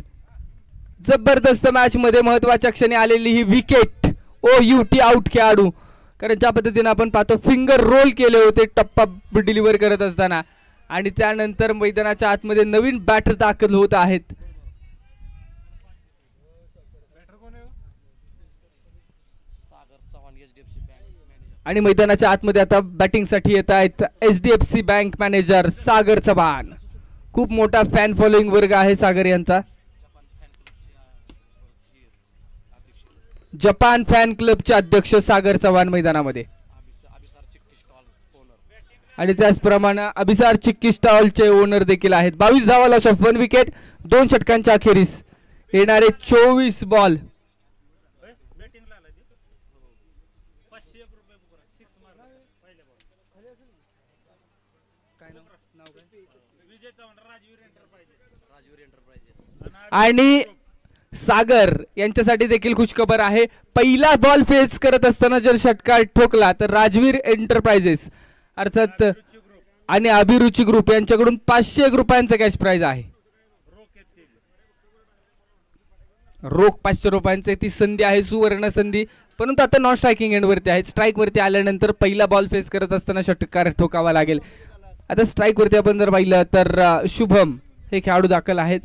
जबरदस्त मॅच मध्ये महत्वाच्या क्षणी आलेली ही विकेट. OUT आउट खेळाडू, कारण ज्या पद्धतीने आपण पाहतो फिंगर रोल केले होते टप्पा डिलिव्हर करत असताना आणि त्यानंतर मैदानाच्या आतमध्ये नवीन बॅटर दाखल होत आहेत. आणि मैदानाच्या आतमध्ये आता बॅटिंग साठी येत आहेत HDFC बँक मॅनेजर सागर चव्हाण. खूप मोठा फॅन फॉलोइंग वर्ग आहे सागर यांचा. जपान फॅन क्लबचे अध्यक्ष सागर चव्हाण मैदानामध्ये. आणि त्याचप्रमाणे अभिसार चिक्की स्टॉलचे ओनर देखील आहेत. 22 धावा लॉस ऑफ 1 विकेट 2 षटकांच्या अखेरीस येणारे 24 बॉल. आणि सागर यांच्यासाठी देखील खुशखबर आहे. पहिला बॉल फेस करत असताना जर षटकार ठोकला तर राजवीर एंटरप्राइजेस अर्थात आणि अभिरुची ग्रुप यांच्याकडून 500 रुपयांचा कॅश प्राइज आहे. रोख 500 रुपयांचे ती संधी आहे, सुवर्ण संधी. परंतु आता नॉन स्ट्रायकिंग एंड वरती आहे. स्ट्राईक वरती आल्यानंतर पहिला बॉल फेस करत असताना षटकार ठोकावा लागेल. आता स्ट्राईक वरती आपण जर पाहिलं तर शुभम हे खेळाडू दाखल आहेत.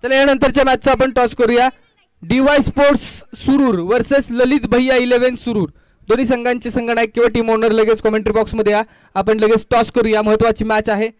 चला यानंतरच्या मॅचचा आपण टॉस करूया. DY स्पोर्ट्स सुरूर वर्सेस ललित भैया 11 सुरूर. दोन्ही संघांचे संघनायक किंवा टीम ओनर लगेच कमेंट्री बॉक्स मध्ये या. आपण लगेच टॉस करूया. महत्वाची मॅच आहे.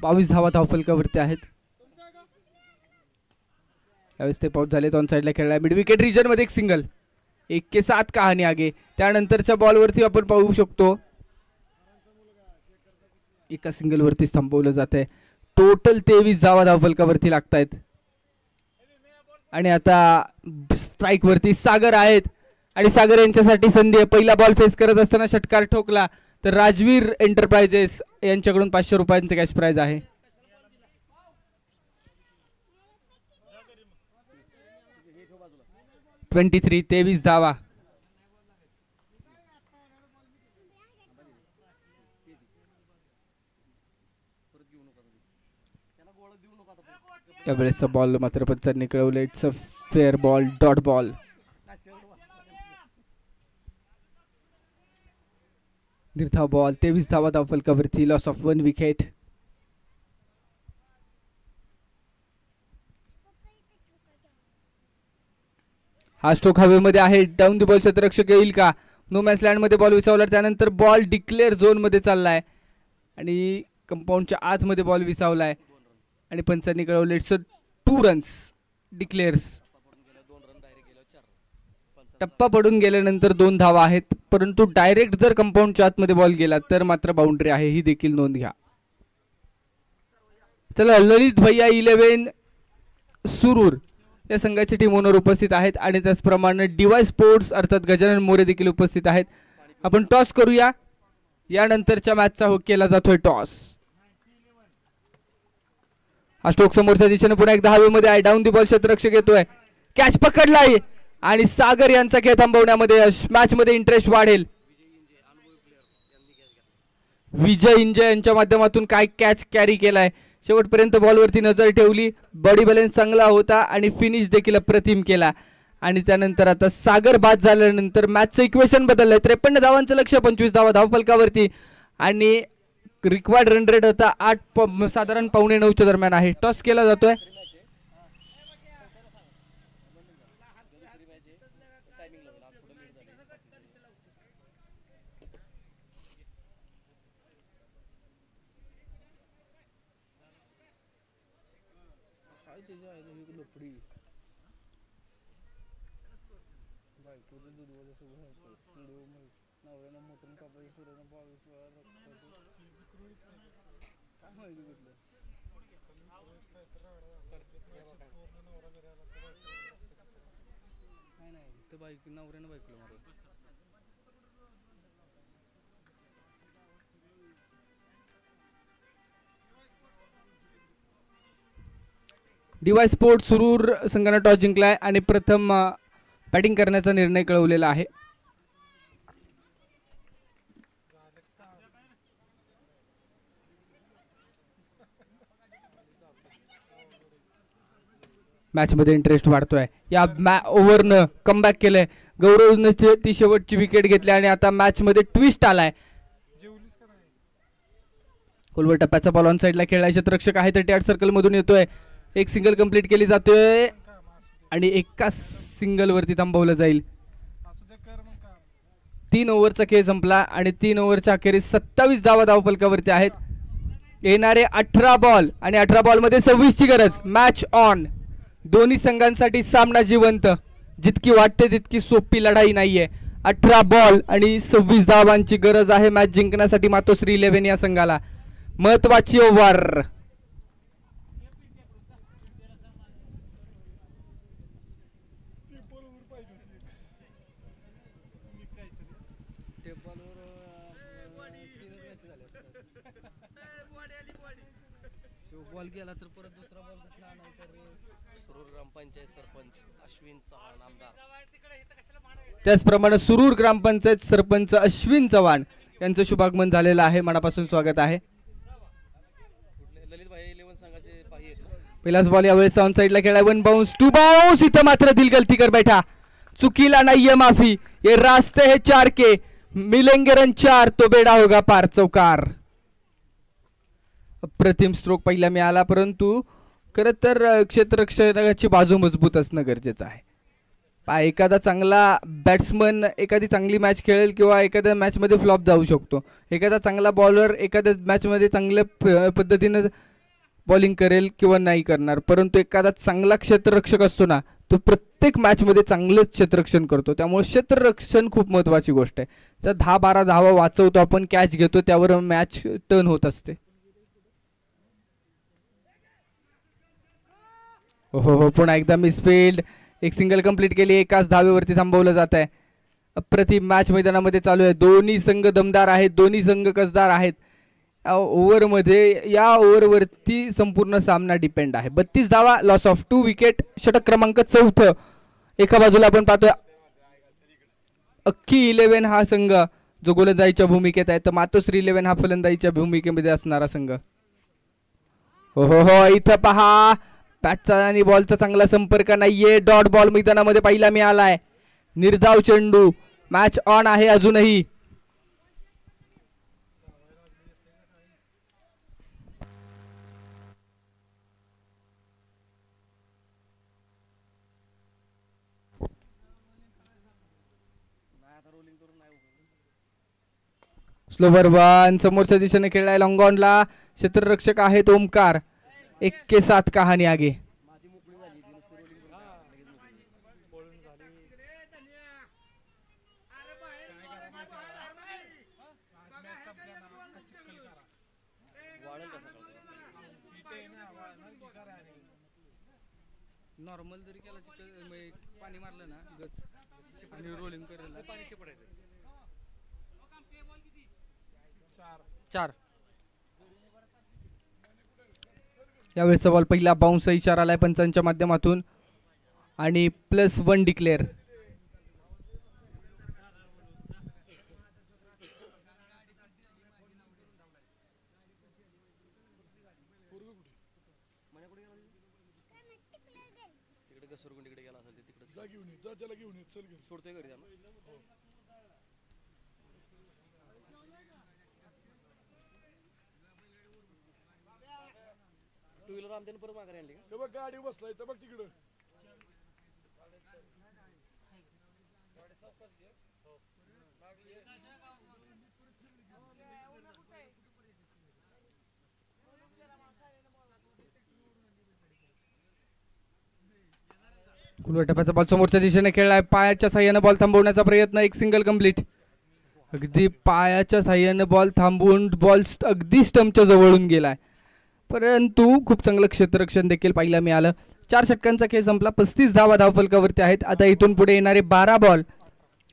बावीस धावा धावफलकावरती आहेत. यावेळेस ते पाऊट झाले. ऑन साइडला खेळला मिड विकेट रिजन मध्ये एक सिंगल. 1-7 कहाणी आगे. त्यानंतरच्या बॉलवरती आपण पाहू शकतो एका सिंगल वरती थांबवलं जात आहे. टोटल 23 धावा धावफलकावरती लागतायत. आणि आता स्ट्राईक वरती सागर आहेत आणि सागर यांच्यासाठी संधी आहे. पहिला बॉल फेस करत असताना षटकार ठोकला तर राजवीर एंटरप्राइजेस यांच्याकडून 500 रुपयांचे कॅश प्राइज आहे. ट्वेंटी 23 धावा. त्यावेळेसचा बॉल मात्र पंचांनी कळवलं it's a fair ball, dot ball. निर्धाव बॉल. 23 धावा धावफलकावरती. Loss of 1 wicket. हा स्ट्रोक हवेमध्ये आहे. डाऊन द बॉल क्षेत्ररक्षक येईल का? नो मॅच लँड मध्ये बॉल विसावला. त्यानंतर बॉल डिक्लेअर झोन मध्ये चाललाय आणि कंपाऊंडच्या आतमध्ये बॉल विसावलाय आणि पंचांनी कळवले इट्स 2 रन्स डिक्लेअर्स. टप्पा पडून गेल्यानंतर 2 धावा आहेत. परंतु डायरेक्ट जर कंपाऊंडच्या आतमध्ये बॉल गेला तर मात्र बाउंड्री आहे. ही देखील नोंद घ्या. चला ललित भैया 11 सुरूर या संघाची टीम ओनर उपस्थित आहेत आणि त्याचप्रमाणे DY स्पोर्ट्स अर्थात गजानन मोरे देखील उपस्थित आहेत. आपण टॉस करूया. यानंतरच्या मॅचचा हो केला जातोय टॉस. हा स्ट्रोक समोरच्या दिशेने पुन्हा एकदा हवेमध्ये आहे. डाऊन दी बॉल क्षेत्ररक्षक येतोय. कॅच पकडलाय आणि सागर यांचा खेळ थांबवण्यामध्ये यश. मॅच मध्ये इंटरेस्ट वाढेल. विजय इंजे यांच्या माध्यमातून काय कॅच कॅरी केलाय. शेवटपर्यंत बॉलवरती नजर ठेवली. बॉडी बॅलन्स चांगला होता आणि फिनिश देखील अप्रतिम केला. आणि त्यानंतर आता सागर बाद झाल्यानंतर मॅचचं इक्वेशन बदललंय. 53 धावांचं लक्ष, 25 धावा धावफलकावरती आणि रिक्वायर्ड रन रेट होता 8 साधारण 8:45 दरम्यान आहे. टॉस केला जातोय. DY स्पोर्ट सुरूर संघाने टॉस जिंकलाय आणि प्रथम बॅटिंग करण्याचा निर्णय कळवलेला आहे. मॅच मध्ये इंटरेस्ट वाढतोय. या ओव्हरनं कमबॅक केलंय गौरवने, ती शेवटची विकेट घेतली आणि आता मॅच मध्ये ट्विस्ट आलाय. खोलवर टप्प्याचा बॉल ऑन साईडला खेळलाय. क्षेत्ररक्षक आहे तर टॅट सर्कल मधून येतोय. एक सिंगल कंप्लीट केली जातोय आणि एका सिंगल वरती थांबवलं जाईल. 3 ओव्हरचा खेळ संपला आणि 3 ओव्हरच्या अखेरीस 27 धावा धावफलकावरती आहेत. येणारे 18 बॉल आणि 18 बॉल मध्ये 26 ची गरज. Match on. दोन्ही संघांसाठी सामना जिवंत. जितकी वाटते तितकी सोपी लढाई नाहीये. 18 बॉल आणि 26 धावांची गरज आहे मॅच जिंकण्यासाठी मातोश्री 11 या संघाला. महत्वाची ओव्हर. बॉल गेला तर परत दुसरा बॉल कसला आणायचा रे. सुरूर ग्रामपंचायत सरपंच अश्विन चव्हाण आमदार. त्याचप्रमाणे सुरूर ग्रामपंचायत सरपंच अश्विन चव्हाण यांचं शुभागमन झालेलं आहे. मनापासून स्वागत आहे. पहिलाच बॉल यावेळेस ऑन साइडला खेळाय. 1 बाउन्स 2 बाउन्स. इथं मात्र दिल गलती कर बैठा. चुकीला नाहीये माफी. ये रास्ते है 4 के मिलेंगे रन 4 तो बेडा होगा पार. चौकार. अप्रतिम स्ट्रोक पहिला मिळाला परंतु खरं तर क्षेत्ररक्षकाची बाजू मजबूत असणं गरजेचं आहे. एखादा चांगला बॅट्समन एखादी चांगली मॅच खेळेल किंवा एखाद्या मॅच मध्ये फ्लॉप जाऊ शकतो. एखादा चांगला बॉलर एखाद्या मॅच मध्ये चांगल्या पद्धतीने बॉलिंग करेल किंवा नाही करणार, परंतु एखादा चांगला क्षेत्ररक्षक असतो ना तो प्रत्येक मॅच मध्ये चांगलंच क्षेत्ररक्षण करतो. त्यामुळे क्षेत्ररक्षण खूप महत्वाची गोष्ट आहे. जर 10-12 धावा वाचवतो आपण, कॅच घेतो, त्यावर मॅच टर्न होत असते. हो पुन्हा एकदा मिसफील्ड. एक सिंगल कंप्लीट केली. एकाच धावेवरती थांबवलं जात आहे. अप्रतिम मॅच मैदानामध्ये चालू आहे. दोन्ही संघ दमदार आहेत, दोन्ही संघ कसदार आहेत. ओव्हरमध्ये या ओव्हरवरती संपूर्ण सामना डिपेंड आहे. 32 धावा, लॉस ऑफ 2 विकेट. षटक क्रमांक 4. एका बाजूला आपण पाहतोय अख्खी 11 हा संघ जो गोलंदाजीच्या भूमिकेत आहे, तर मातोश्री 11 हा फलंदाजीच्या भूमिकेमध्ये असणारा संघ. हो इथं पहा बॅटचा आणि बॉलचा चांगला संपर्क नाहीये. डॉट बॉल मैदानामध्ये पहिला मिळालाय. निर्धाव चेंडू. मॅच ऑन आहे अजूनही. Slower one. समोरच्या दिशेने खेळलाय लॉंग ऑनला. क्षेत्ररक्षक आहेत ओमकार. 1 के 7 कहानी आगे. नॉर्मल जरी केला पाणी मारलं ना गच आणि रोलिंग करायला पाणी शिपडायचं. 4. यावेळेचा बॉल पहिला बाउन्स इशारा आलाय पंचांच्या माध्यमातून आणि +1 डिक्लेअर. गाडी बसलाय तर बघ तिकडं. टप्प्याचा बॉल समोरच्या दिशेने खेळलाय. पायाच्या साह्याने बॉल थांबवण्याचा प्रयत्न. एक सिंगल कंप्लीट. अगदी पायाच्या साह्याने बॉल थांबवून बॉल अगदी स्टंपच्या जवळून गेलाय. परंतु खूप चांगलं क्षेत्ररक्षण देखील पाहायला मिळालं. 4 षटकांचा खेळ संपला. 35 धावा धावफलकावरती आहेत. आता इथून पुढे येणारे 12 बॉल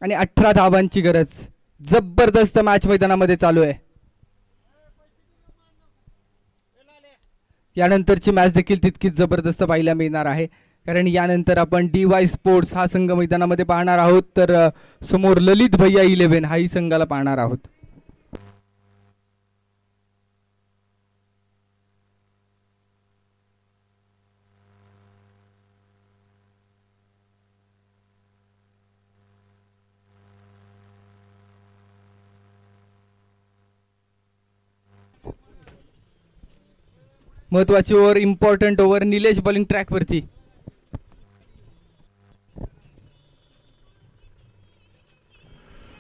आणि 18 धावांची गरज. जबरदस्त मॅच मैदानामध्ये चालू आहे. यानंतरची मॅच देखील तितकीच जबरदस्त पाहायला मिळणार आहे, कारण यानंतर आपण DY स्पोर्ट्स हा संघ मैदानामध्ये पाहणार आहोत, तर समोर ललित भैया 11 हाही संघाला पाहणार आहोत. महत्वाची over, important over. Nilesh bowling track वरती.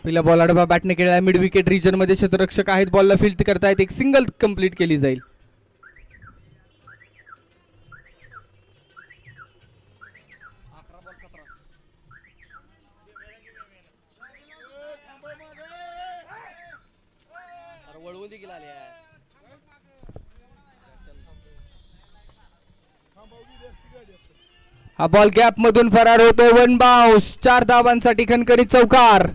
पहिला बॉल आडवा बॅटने खेळला. मिड विकेट रिजन मध्ये क्षेत्ररक्षक आहेत. बॉलला फील्ड करतायत. एक सिंगल कंप्लीट केली जाईल. हा बॉल गॅप मधून फरार होतो. 1 बाउन्स. 4 धावांसाठी खणखणीत चौकार.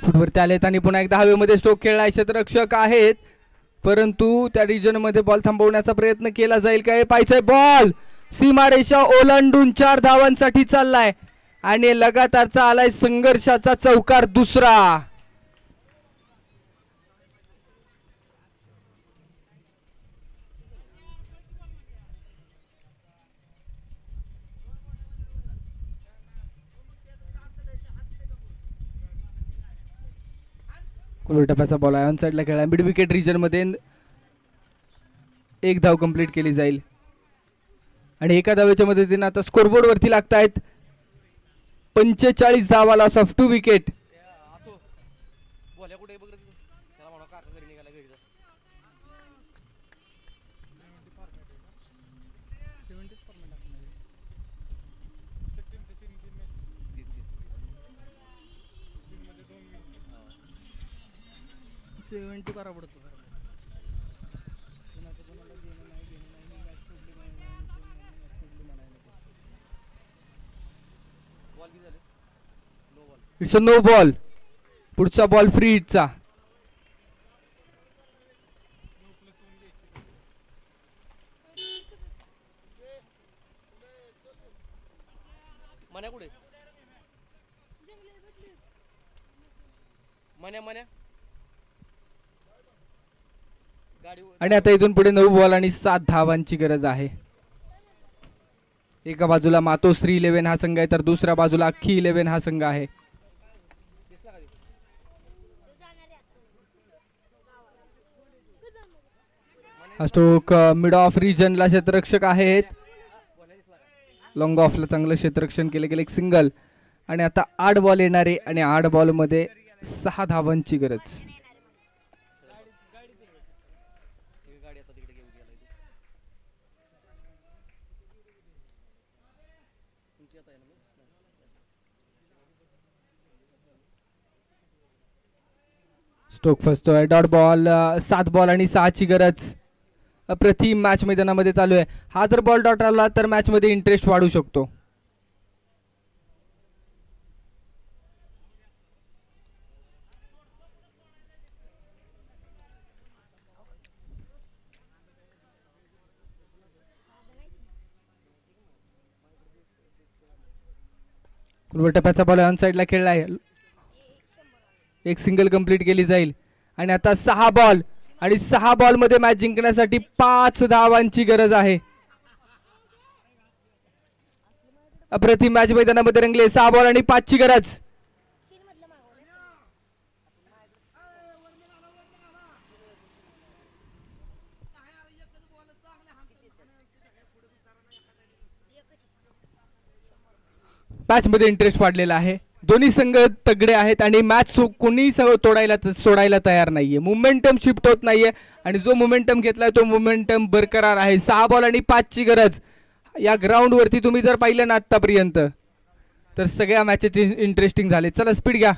फुटवरती आलेत आणि पुन्हा एकदा हवेमध्ये स्ट्रोक खेळलाय. क्षेत्ररक्षक आहेत, परंतु त्या रिजन मध्ये बॉल थांबवण्याचा प्रयत्न केला जाईल काय? पाहिजे बॉल सीमारेषा ओलांडून 4 धावांसाठी चाललाय आणि लगातारचा आलाय संघर्षाचा चौकार दुसरा. टप्प्याचा बॉल आहे. ऑन साइडला खेळला. मिड विकेट रिजन मध्ये 1 धाव कंप्लीट केली जाईल आणि एका धावेच्या मदतीने आता स्कोरबोर्ड वरती लागतायत 45 धावा. Loss of 2 wicket. It's a no ball. पुढचा बॉल फ्री हिटचा. आणि आता इथून पुढे 9 बॉल आणि 7 धावांची गरज आहे. एका बाजूला मातोश्री 11 हा संघ आहे, तर दुसऱ्या बाजूला अख्खी 11 हा संघ आहे. स्ट्रोक मिड ऑफ रिजनला क्षेत्ररक्षक आहेत. लॉंग ऑफला चांगलं क्षेत्ररक्षण केलं गेलं. एक सिंगल आणि आता 8 बॉल येणारे आणि 8 बॉल मध्ये 6 धावांची गरज. स्ट्रोक फसतोय. Dot ball. 7 बॉल आणि 6 ची गरज. अप्रतिम मॅच मैदानामध्ये चालू आहे. हा जर बॉल डॉट आला तर मॅच मध्ये इंटरेस्ट वाढू शकतो. टप्प्याचा बॉल ऑन साइडला खेळला आहे. एक सिंगल कंप्लीट केली जाईल आणि आता 6 बॉल आणि 6 बॉल मध्ये मॅच जिंकण्यासाठी 5 धावांची गरज आहे. अप्रतिम मॅच मैदानामध्ये रंगले. 6 बॉल आणि 5 ची गरज. मॅच मध्ये इंटरेस्ट वाढलेला आहे. दोन्ही संघ तगडे आहेत आणि मॅच कोणी सोडायला तयार नाहीये. मोमेंटम शिफ्ट होत नाहीये आणि जो मोमेंटम घेतलाय तो मोमेंटम बरकरार आहे. 6 बॉल आणि 5 ची गरज. या ग्राउंड वरती तुम्ही जर पाहिलं ना आतापर्यंत तर सगळ्या मॅचेस इंटरेस्टिंग झाले. चला स्पीड घ्या.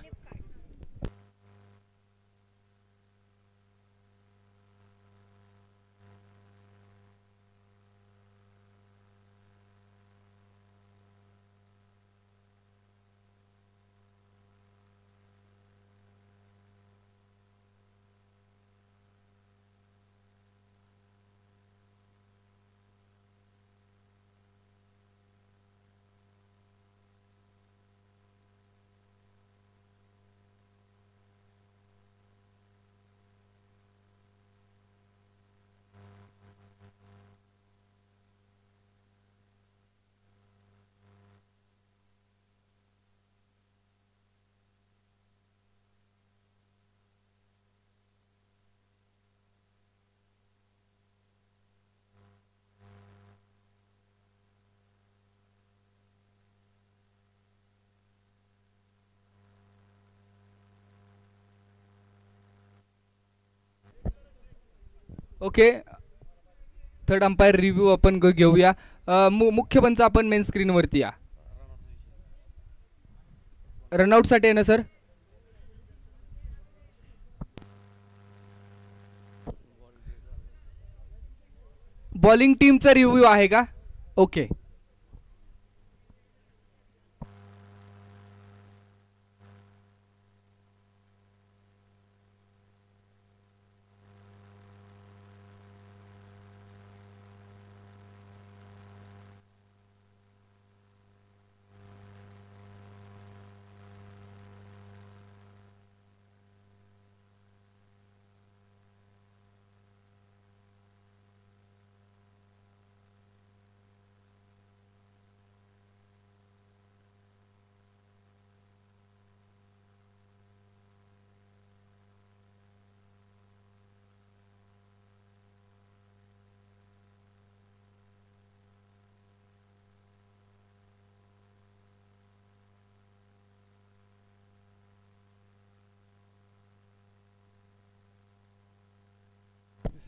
ओके, थर्ड अंपायर रिव्ह्यू आपण घेऊया. मुख्य पंच आपण मेन स्क्रीनवरती या. रनआउट साठी आहे ना सर? बॉलिंग टीमचा रिव्ह्यू आहे का? ओके.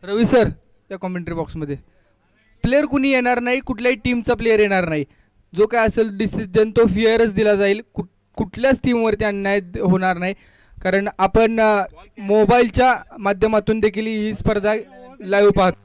रवी सर या कॉमेंट्री बॉक्समध्ये प्लेयर कुणी येणार नाही, कुठल्याही टीमचा प्लेयर येणार नाही. जो काय असेल डिसिजन तो फेअरच दिला जाईल. कुठल्याच टीमवरती अन्याय होणार नाही, कारण आपण मोबाईलच्या माध्यमातून देखील ही स्पर्धा लाईव्ह पाहतो.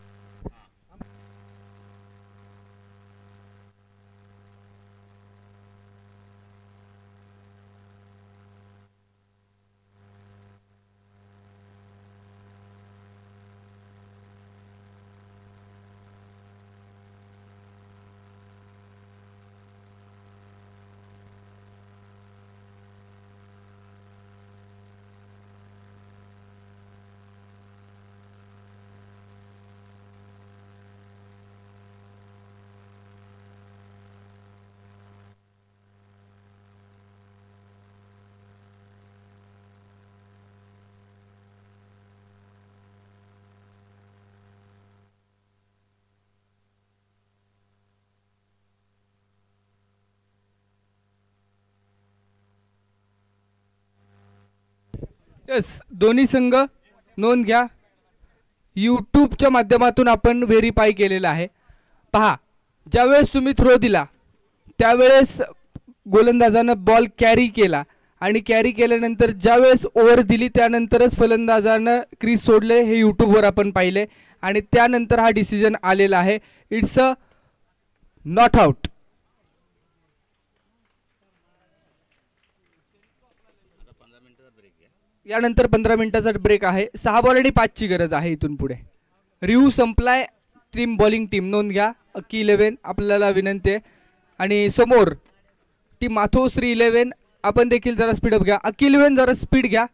यस, दोन्ही संघ नोंद घ्या. यूट्यूबच्या माध्यमातून आपण व्हेरीफाय केलेलं आहे. पहा, ज्यावेळेस तुम्ही थ्रो दिला त्यावेळेस गोलंदाजानं बॉल कॅरी केला आणि कॅरी केल्यानंतर ज्यावेळेस ओव्हर दिली त्यानंतरच फलंदाजानं क्रीज सोडले. हे यूट्यूबवर आपण पाहिले आणि त्यानंतर हा डिसिजन आलेला आहे. It's a not out. यानंतर 15 मिनिटाचा ब्रेक आहे. 6 बॉल आणि 5 ची गरज आहे इथून पुढे. रिव्ह्यू संपलाय. टीम बॉलिंग टीम नोंद घ्या. अक्की 11 आपल्याला विनंती आहे आणि समोर टीम माथोश्री 11 आपण देखील जरा स्पीडअप घ्या. अक्की 11 जरा स्पीड घ्या.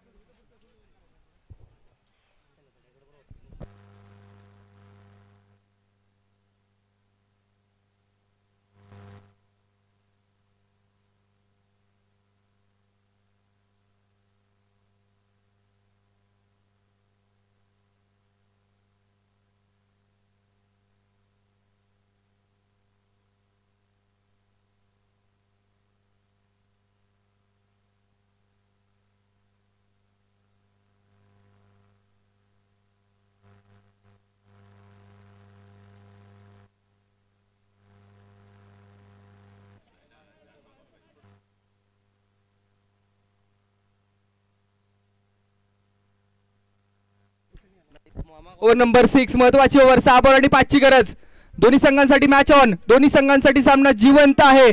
ओव्हर नंबर 6 महत्वाची ओव्हर 6 बॉल आणि 5 ची गरज. दोन्ही संघांसाठी मॅच ऑन. दोन्ही संघांसाठी सामना जिवंत आहे.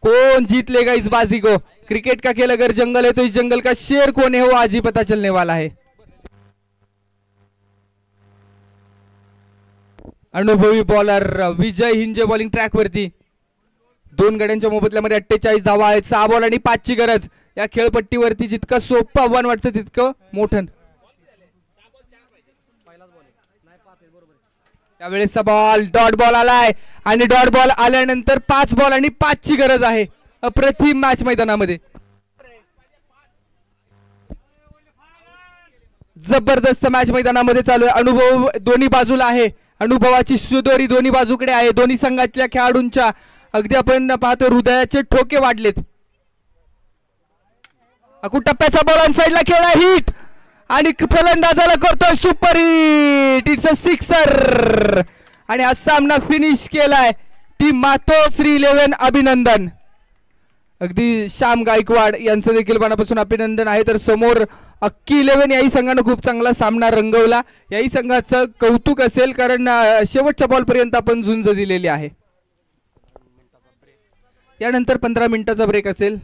कौन जीत लेगा इस बाजी को? क्रिकेट का खेल अगर जंगल है तो इस जंगल का शेर कौन है वो आज ही पता चलने वाला है. अनुभवी बॉलर विजय हिंजे बॉलिंग ट्रॅक वरती. दोन गड्यांच्या मोबदल्यामध्ये 48 धावा आहेत. 6 बॉल आणि 5 ची गरज. या खेळपट्टीवरती जितकं सोपं आव्हान वाटतं तितकं मोठं. त्यावेळेसचा बॉल डॉट बॉल आलाय आणि डॉट बॉल आल्यानंतर 5 बॉल आणि 5 ची गरज आहे. अप्रतिम मॅच मैदानामध्ये. जबरदस्त मॅच मैदानामध्ये चालू आहे. अनुभव दोन्ही बाजूला आहे. अनुभवाची सुदोरी दोन्ही बाजूकडे आहे. दोन्ही संघातल्या खेळाडूंच्या अगदी आपण पाहतो हृदयाचे ठोके वाढलेत. टप्प्याचा बॉल ऑन साइडला खेळला हिट आणि फलंदाजाला करतोय super hit. It's a sixer आणि हा सामना फिनिश केलाय टीम मातोश्री 11. अभिनंदन. अगदी श्याम गायकवाड यांचं देखील मनापासून अभिनंदन आहे. तर समोर अक्की 11 याही संघानं खूप चांगला सामना रंगवला. याही संघाचं कौतुक असेल कारण शेवटच्या बॉल पर्यंत आपण झुंज दिलेली आहे. यानंतर 15 मिनिटाचा ब्रेक असेल.